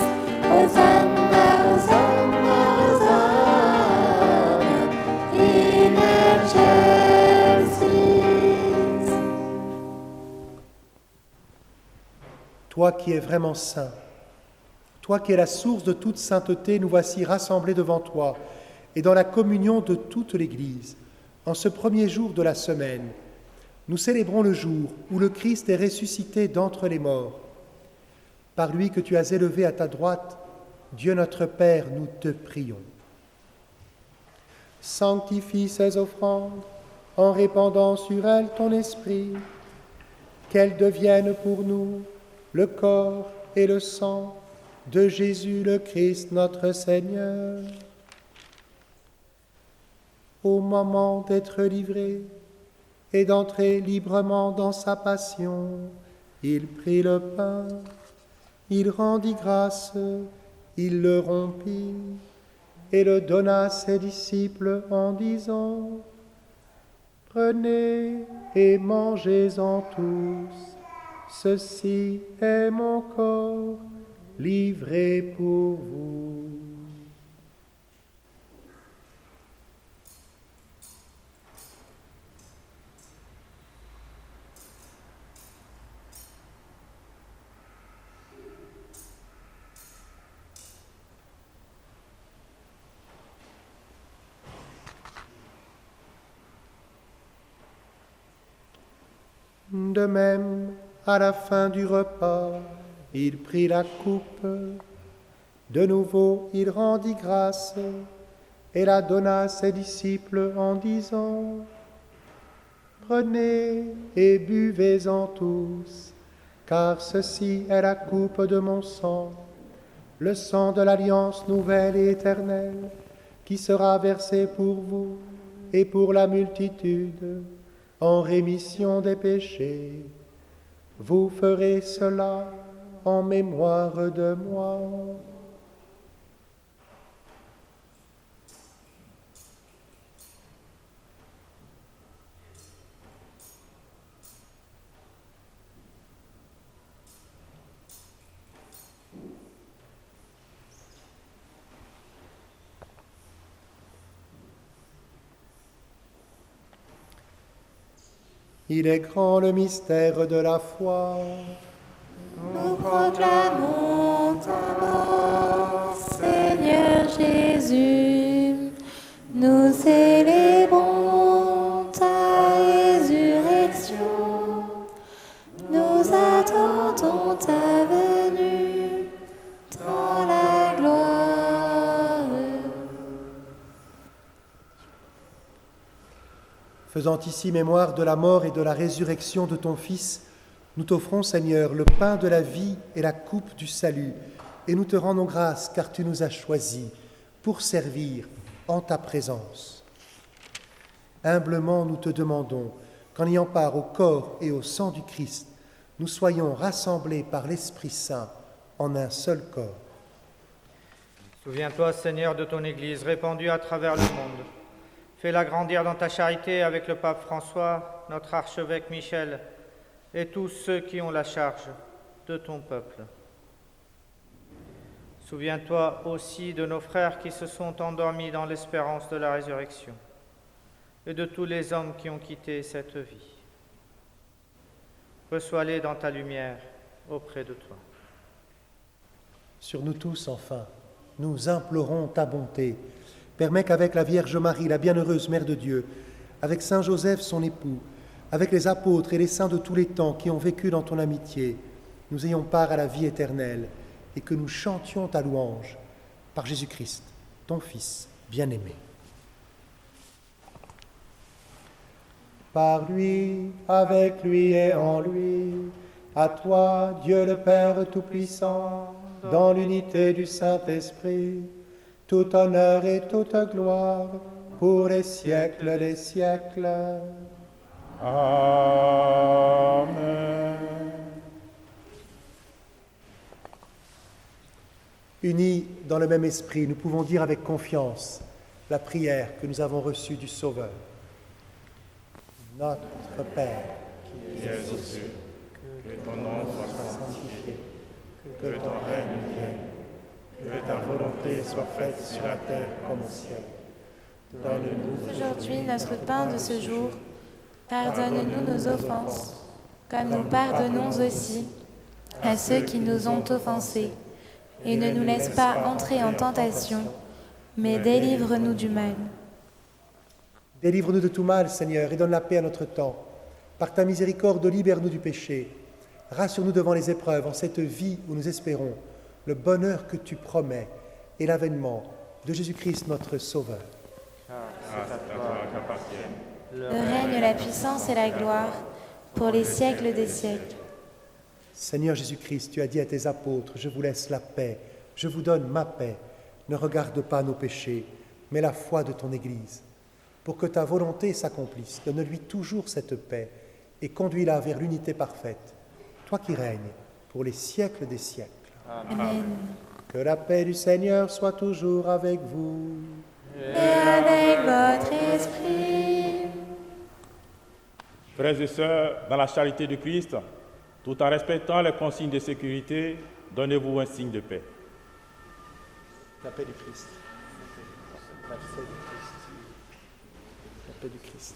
Hosanna, Hosanna, Hosanna, in excelsis. Toi qui es vraiment saint, toi qui es la source de toute sainteté, nous voici rassemblés devant toi et dans la communion de toute l'Église. En ce premier jour de la semaine, nous célébrons le jour où le Christ est ressuscité d'entre les morts. Par lui que tu as élevé à ta droite, Dieu notre Père, nous te prions. Sanctifie ces offrandes en répandant sur elles ton esprit, qu'elles deviennent pour nous le corps et le sang de Jésus le Christ notre Seigneur. Au moment d'être livré et d'entrer librement dans sa passion, il prit le pain, il rendit grâce, il le rompit et le donna à ses disciples en disant : Prenez et mangez-en tous, ceci est mon corps livré pour vous. De même, à la fin du repas, il prit la coupe. De nouveau, il rendit grâce et la donna à ses disciples en disant : Prenez et buvez-en tous, car ceci est la coupe de mon sang, le sang de l'alliance nouvelle et éternelle, qui sera versé pour vous et pour la multitude, en rémission des péchés. Vous ferez cela en mémoire de moi. Il est grand le mystère de la foi. Nous proclamons ta mort, Seigneur Jésus. Nous célébrons ta résurrection. Nous attendons ta venue dans la gloire. Faisant ici mémoire de la mort et de la résurrection de ton Fils, nous t'offrons, Seigneur, le pain de la vie et la coupe du salut, et nous te rendons grâce car tu nous as choisis pour servir en ta présence. Humblement, nous te demandons qu'en ayant part au corps et au sang du Christ, nous soyons rassemblés par l'Esprit Saint en un seul corps. Souviens-toi, Seigneur, de ton Église répandue à travers le monde. Fais-la grandir dans ta charité avec le pape François, notre archevêque Michel, et tous ceux qui ont la charge de ton peuple. Souviens-toi aussi de nos frères qui se sont endormis dans l'espérance de la résurrection, et de tous les hommes qui ont quitté cette vie. Reçois-les dans ta lumière auprès de toi. Sur nous tous, enfin, nous implorons ta bonté. Permets qu'avec la Vierge Marie, la bienheureuse Mère de Dieu, avec Saint Joseph, son époux, avec les apôtres et les saints de tous les temps qui ont vécu dans ton amitié, nous ayons part à la vie éternelle et que nous chantions ta louange par Jésus-Christ, ton Fils bien-aimé. Par lui, avec lui et en lui, à toi, Dieu le Père Tout-Puissant, dans l'unité du Saint-Esprit, tout honneur et toute gloire pour les siècles des siècles. Amen. Unis dans le même esprit, nous pouvons dire avec confiance la prière que nous avons reçue du Sauveur. Notre Père, qui es aux cieux, que ton nom soit sanctifié, que ton règne vienne, que ta volonté soit faite sur la terre comme au ciel. Donne-nous Aujourd'hui notre pain de ce jour. Pardonne-nous nos offenses, comme nous pardonnons aussi à ceux qui nous ont offensés. Et ne nous laisse pas entrer en tentation, mais délivre-nous du mal. Délivre-nous de tout mal, Seigneur, et donne la paix à notre temps. Par ta miséricorde, libère-nous du péché. Rassure-nous devant les épreuves, en cette vie où nous espérons le bonheur que tu promets et l'avènement de Jésus-Christ, notre Sauveur. Le règne, la puissance et la gloire, pour les siècles des siècles. Seigneur Jésus-Christ, tu as dit à tes apôtres, je vous laisse la paix, je vous donne ma paix. Ne regarde pas nos péchés, mais la foi de ton Église. Pour que ta volonté s'accomplisse, donne-lui toujours cette paix et conduis-la vers l'unité parfaite, toi qui règnes pour les siècles des siècles. Amen. Que la paix du Seigneur soit toujours avec vous. Et avec votre esprit. Frères et sœurs, dans la charité du Christ, tout en respectant les consignes de sécurité, donnez-vous un signe de paix. La paix du Christ. La paix du Christ. La paix du Christ.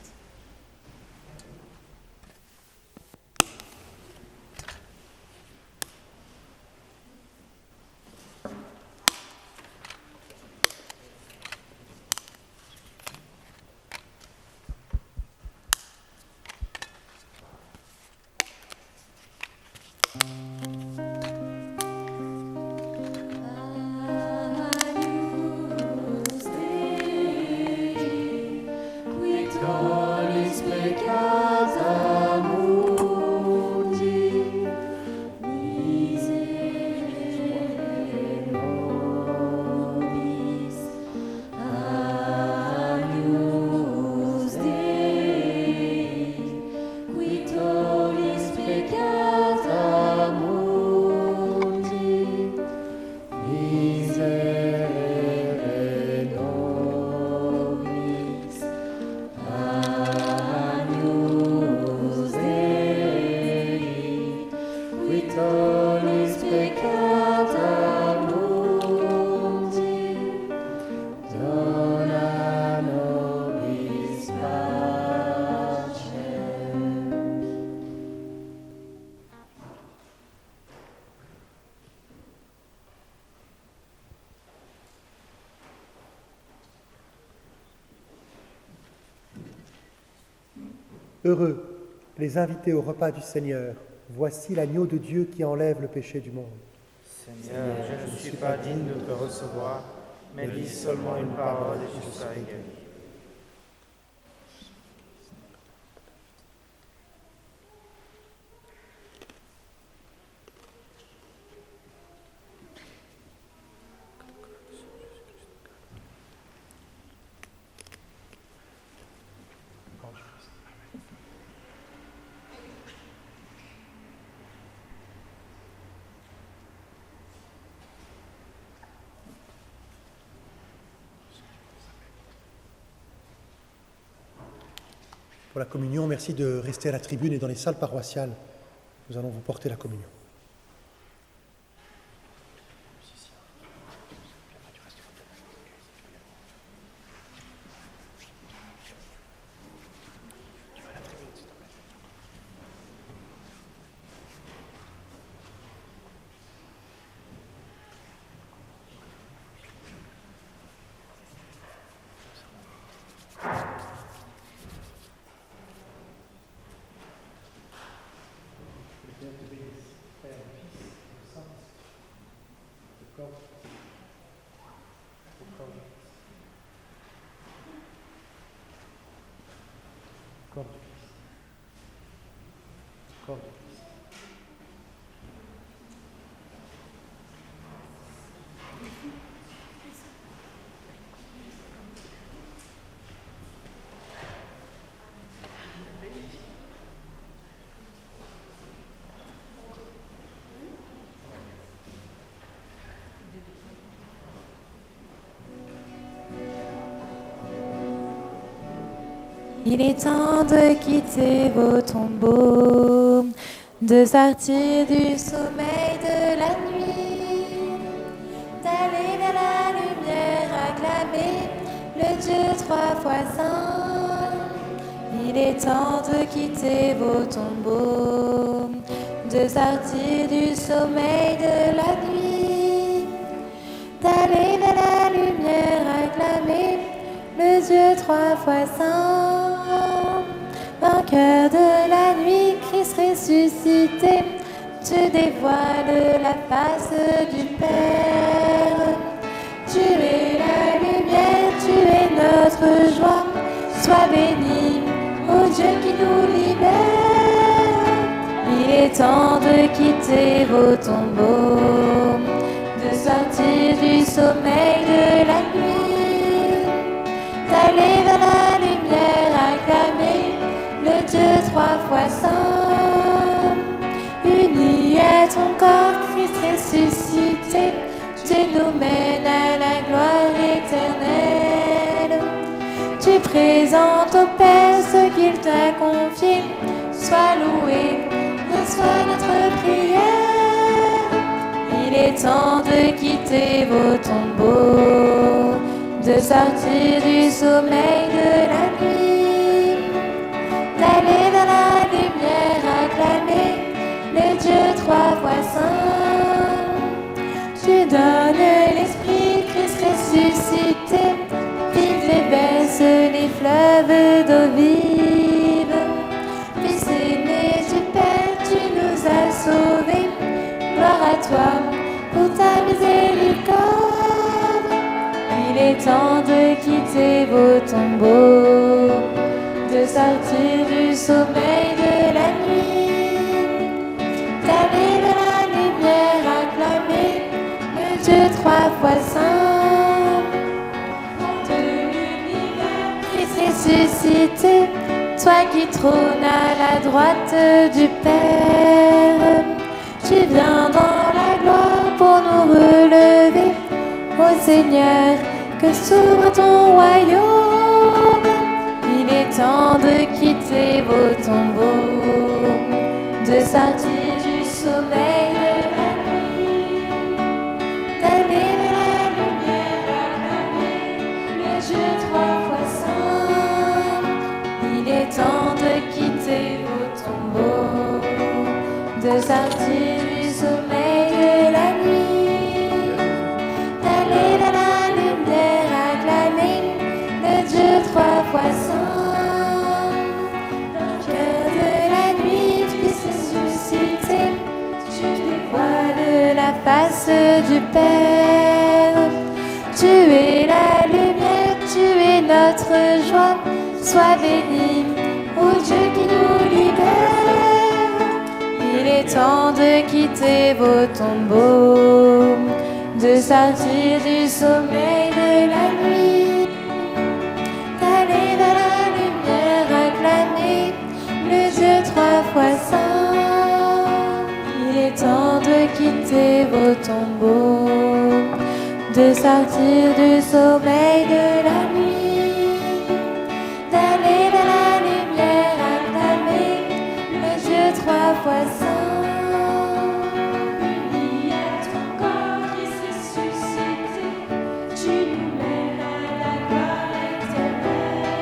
Victoria. Heureux les invités au repas du Seigneur. Voici l'agneau de Dieu qui enlève le péché du monde. Seigneur, je ne suis pas digne de te recevoir, mais dis seulement une parole et je serai guéri. Pour la communion, merci de rester à la tribune et dans les salles paroissiales. Nous allons vous porter la communion. Il est temps de quitter vos tombeaux, de sortir du sommeil de la nuit, d'aller vers la lumière, acclamer le Dieu 3 fois saint. Il est temps de quitter vos tombeaux, de sortir du sommeil de la nuit, d'aller vers la lumière, acclamer le Dieu 3 fois saint. Vainqueur de la nuit, Christ ressuscité, tu dévoiles la face du Père. Tu es la lumière, tu es notre joie. Sois béni, ô Dieu qui nous libère. Il est temps de quitter vos tombeaux, de sortir du sommeil de la nuit, d'aller vers la lumière, acclamer le Dieu 3 fois saint. Uni à ton corps, Christ ressuscité, tu nous mènes à la gloire éternelle. Tu présentes au Père ce qu'il t'a confié. Sois loué, reçois notre prière. Il est temps de quitter vos tombeaux, de sortir du sommeil de la nuit, d'aller dans la lumière, acclamer le Dieu 3 fois saint. Tu donnes l'Esprit, Christ ressuscité, vive et baisse les fleuves d'eau vive. Fils aimé du Père, tu nous as sauvés. Gloire à toi pour ta miséricorde. Il est temps de quitter vos tombeaux, de sortir du sommeil de la nuit, d'aller vers la lumière, acclamer le Dieu 3 fois saint. De l'univers, Christ ressuscité, toi qui trônes à la droite du Père, tu viens dans la gloire pour nous relever. Ô Seigneur, que s'ouvre ton royaume. Il est temps de quitter vos tombeaux, de sortir du sommeil de la nuit, d'aller vers la lumière, acclamer le Dieu 3 fois saint. Il est temps de quitter vos tombeaux, de sortir du sommeil de la nuit, d'aller vers la lumière, acclamer le Dieu 3 fois saint. face du Père. Tu es la lumière, tu es notre joie. Sois béni, ô Dieu qui nous libère. Il est temps de quitter vos tombeaux, de sortir du sommeil de la nuit, d'aller vers la lumière, acclamer le Dieu 3 fois saint. Il est temps de quitter vos tombeaux, de sortir du sommeil de la nuit, d'aller vers la lumière, acclamer le Dieu 3 fois saint. Unis à ton corps qui s'est suscité, tu nous mènes à la gloire éternelle.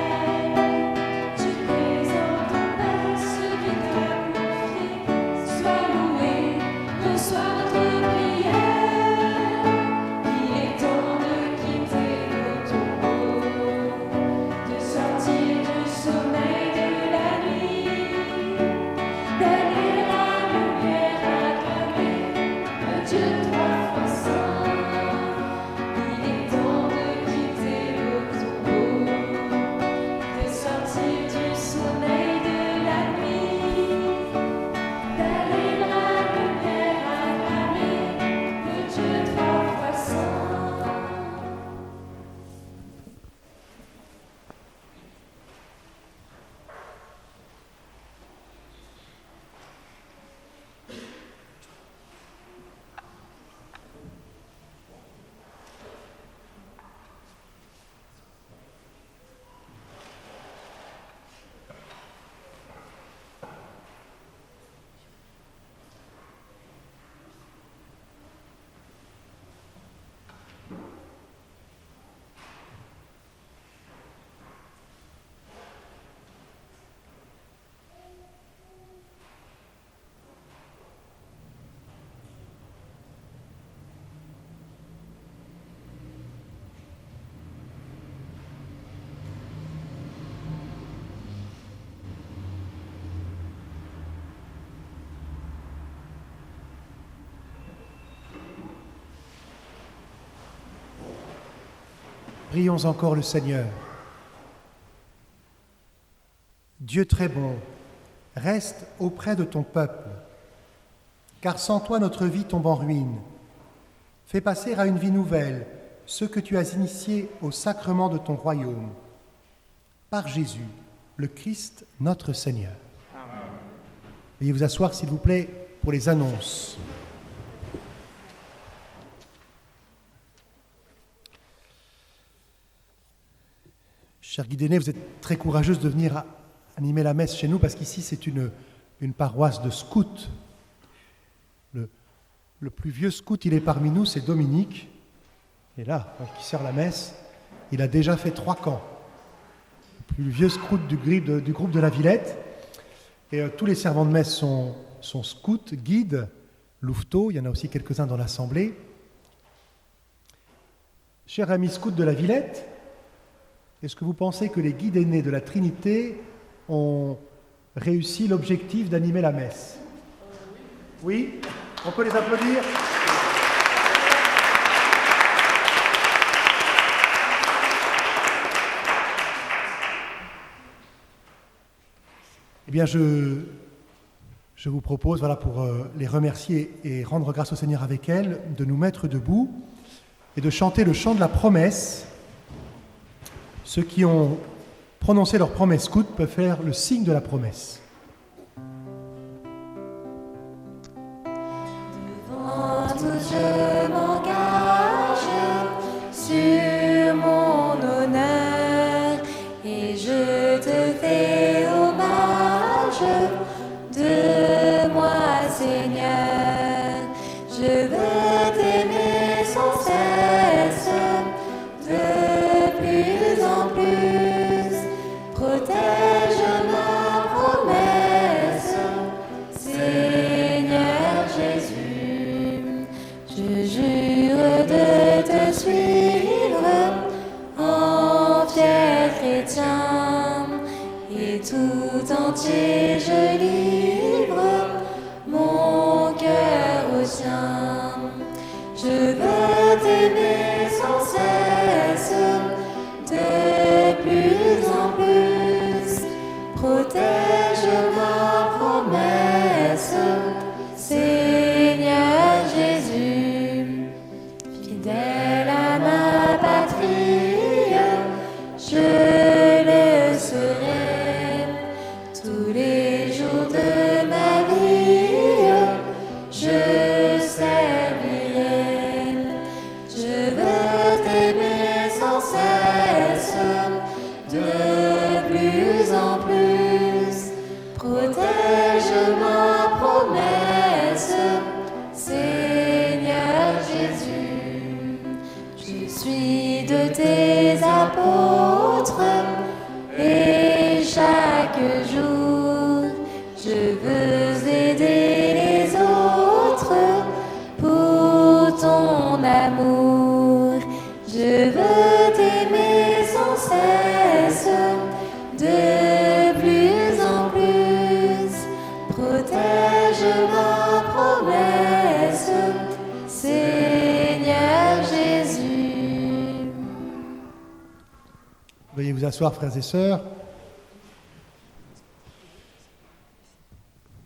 Tu présentes au Père ce qui t'a confié. Sois loué, reçois notre prière. Il est temps de quitter nos tombeaux, de sortir du sommeil de la nuit, d'aller à la lumière, acclamer le Dieu 3 fois saint. Il est temps de quitter nos tombeaux, de sortir du sommeil de la nuit, d'aller à la lumière, acclamer le Dieu 3 fois saint. Prions encore le Seigneur. Dieu très bon, reste auprès de ton peuple, car sans toi notre vie tombe en ruine. Fais passer à une vie nouvelle ceux que tu as initiés au sacrement de ton royaume. Par Jésus, le Christ, notre Seigneur. Amen. Veuillez vous asseoir, s'il vous plaît, pour les annonces. Chère Guidéné, vous êtes très courageuse de venir animer la messe chez nous parce qu'ici c'est une paroisse de scouts. Le plus vieux scout, il est parmi nous, c'est Dominique. Et là, qui sert la messe, il a déjà fait 3 camps. Le plus vieux scout du groupe de la Villette. Et tous les servants de messe sont scouts, guides, louveteaux, il y en a aussi quelques-uns dans l'assemblée. Chers amis scouts de la Villette, est-ce que vous pensez que les guides aînés de la Trinité ont réussi l'objectif d'animer la messe? Oui? On peut les applaudir? Eh bien, je vous propose, voilà, pour les remercier et rendre grâce au Seigneur avec elles, de nous mettre debout et de chanter le chant de la promesse. Ceux qui ont prononcé leur promesse scout peuvent faire le signe de la promesse. Devant tous je m'engage sur mon honneur et je te fais hommage de moi, Seigneur. Je veux t'aimer sans cesse, de plus en plus. Protège ma promesse, Seigneur Jésus. Je jure de te suivre en fier chrétien, et tout entier je livre mon cœur au sien. cesse, de plus en plus. Protège ma promesse, Seigneur Jésus. Je suis de tes apôtres et chaque jour je veux aider les autres pour ton amour. Je veux t'aimer sans cesse, de plus en plus. Protège ma promesse, Seigneur Jésus. Veuillez vous asseoir, frères et sœurs.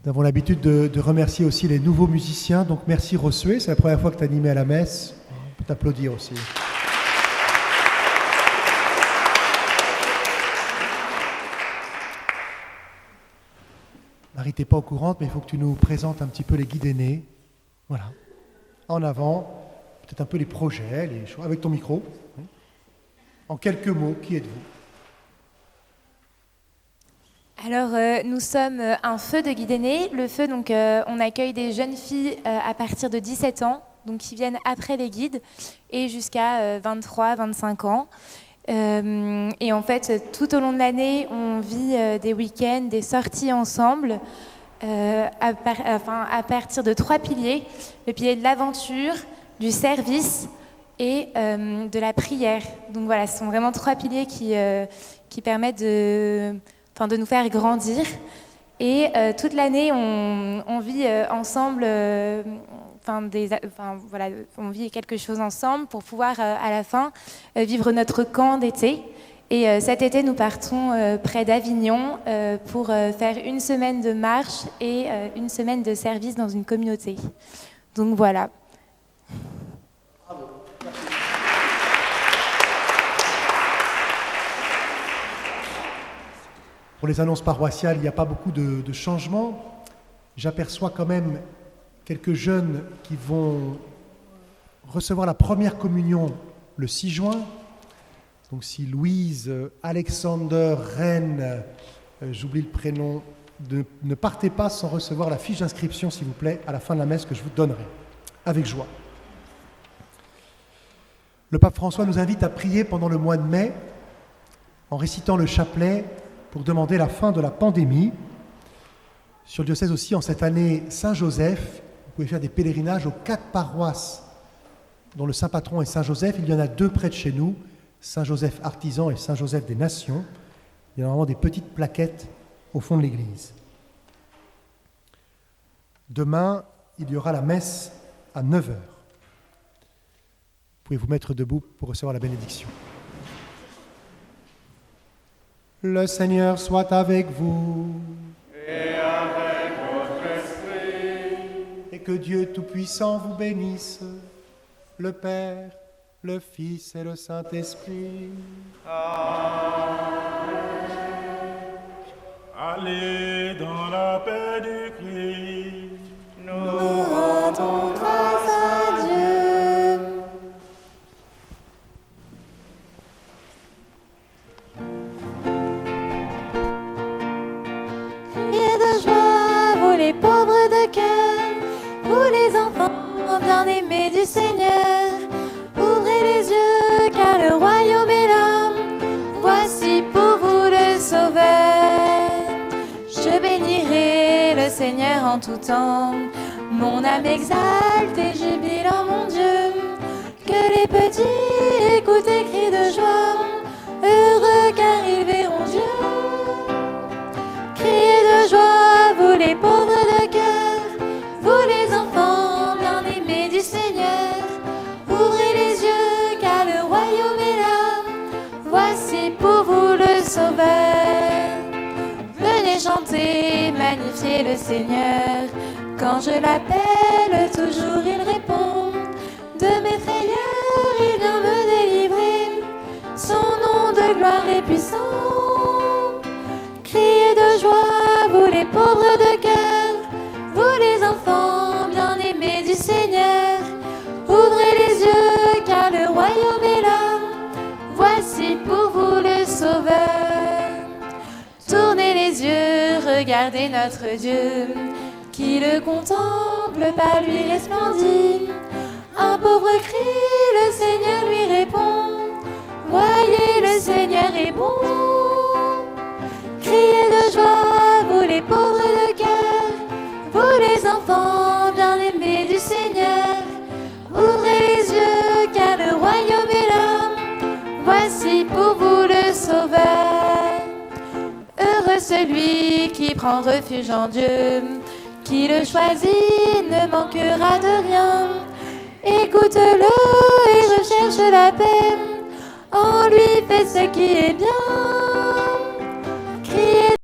Nous avons l'habitude de remercier aussi les nouveaux musiciens. Donc merci Rosué, c'est la première fois que tu animais à la messe. On peut t'applaudir aussi. Marie, tu n'es pas au courant, mais il faut que tu nous présentes un petit peu les guides aînés. Voilà. En avant, peut-être un peu les projets, les choix, avec ton micro. En quelques mots, qui êtes-vous ? Alors, nous sommes un feu de guide aîné. Le feu, donc, on accueille des jeunes filles à partir de 17 ans, donc qui viennent après les guides, et jusqu'à 23, 25 ans. Et en fait, tout au long de l'année, on vit des week-ends, des sorties ensemble, à partir de 3 piliers. Le pilier de l'aventure, du service et de la prière. Donc voilà, ce sont vraiment 3 piliers qui permettent de nous faire grandir. Et toute l'année, on vit ensemble, on vit quelque chose ensemble pour pouvoir, à la fin, vivre notre camp d'été. Et cet été, nous partons près d'Avignon pour faire une semaine de marche et une semaine de service dans une communauté. Donc voilà. Pour les annonces paroissiales, il n'y a pas beaucoup de changements. J'aperçois quand même quelques jeunes qui vont recevoir la première communion le 6 juin. Donc si Louise, Alexander, Rennes, j'oublie le prénom, ne partez pas sans recevoir la fiche d'inscription, s'il vous plaît, à la fin de la messe que je vous donnerai, avec joie. Le pape François nous invite à prier pendant le mois de mai en récitant le chapelet pour demander la fin de la pandémie. Sur le diocèse aussi, en cette année Saint-Joseph, vous pouvez faire des pèlerinages aux 4 paroisses dont le saint patron est Saint-Joseph. Il y en a 2 près de chez nous, Saint-Joseph artisan et Saint-Joseph des Nations. Il y a vraiment des petites plaquettes au fond de l'église. Demain, il y aura la messe à 9h. Vous pouvez vous mettre debout pour recevoir la bénédiction. Le Seigneur soit avec vous. Et avec votre esprit. Et que Dieu Tout-Puissant vous bénisse, le Père, le Fils et le Saint-Esprit. Amen. Allez dans la paix du Christ. Nous rendons grâce à Dieu. Criez de joie, vous les pauvres de cœur, vous les enfants bien-aimés du Seigneur. Ouvrez les yeux, car le royaume est là. Voici pour vous le Sauveur. Je bénirai le Seigneur en tout temps. Mon âme exalte et jubile en mon Dieu. Que les petits écoutent et crient de joie. Heureux car ils verront Dieu. Criez de joie, vous les pauvres de cœur, vous les enfants bien-aimés du Seigneur. Ouvrez les yeux car le royaume est là. Voici pour vous le Sauveur. Venez chanter, magnifier le Seigneur. Quand je l'appelle, toujours il répond. De mes frayeurs, il vient me délivrer. Son nom de gloire est puissant. Criez de joie, vous les pauvres de cœur, vous les enfants bien-aimés du Seigneur. Ouvrez les yeux, car le royaume est là. voici pour vous le Sauveur. Tournez les yeux, regardez notre Dieu. Qui le contemple, par lui resplendit. Un pauvre crie, le Seigneur lui répond. Voyez, le Seigneur est bon. Criez de joie, vous les pauvres de cœur, vous les enfants bien-aimés du Seigneur. Ouvrez les yeux, car le royaume est là. Voici pour vous le Sauveur. Heureux celui qui prend refuge en Dieu, qui le choisit ne manquera de rien. Écoute-le et recherche la paix, en lui fait ce qui est bien. Criez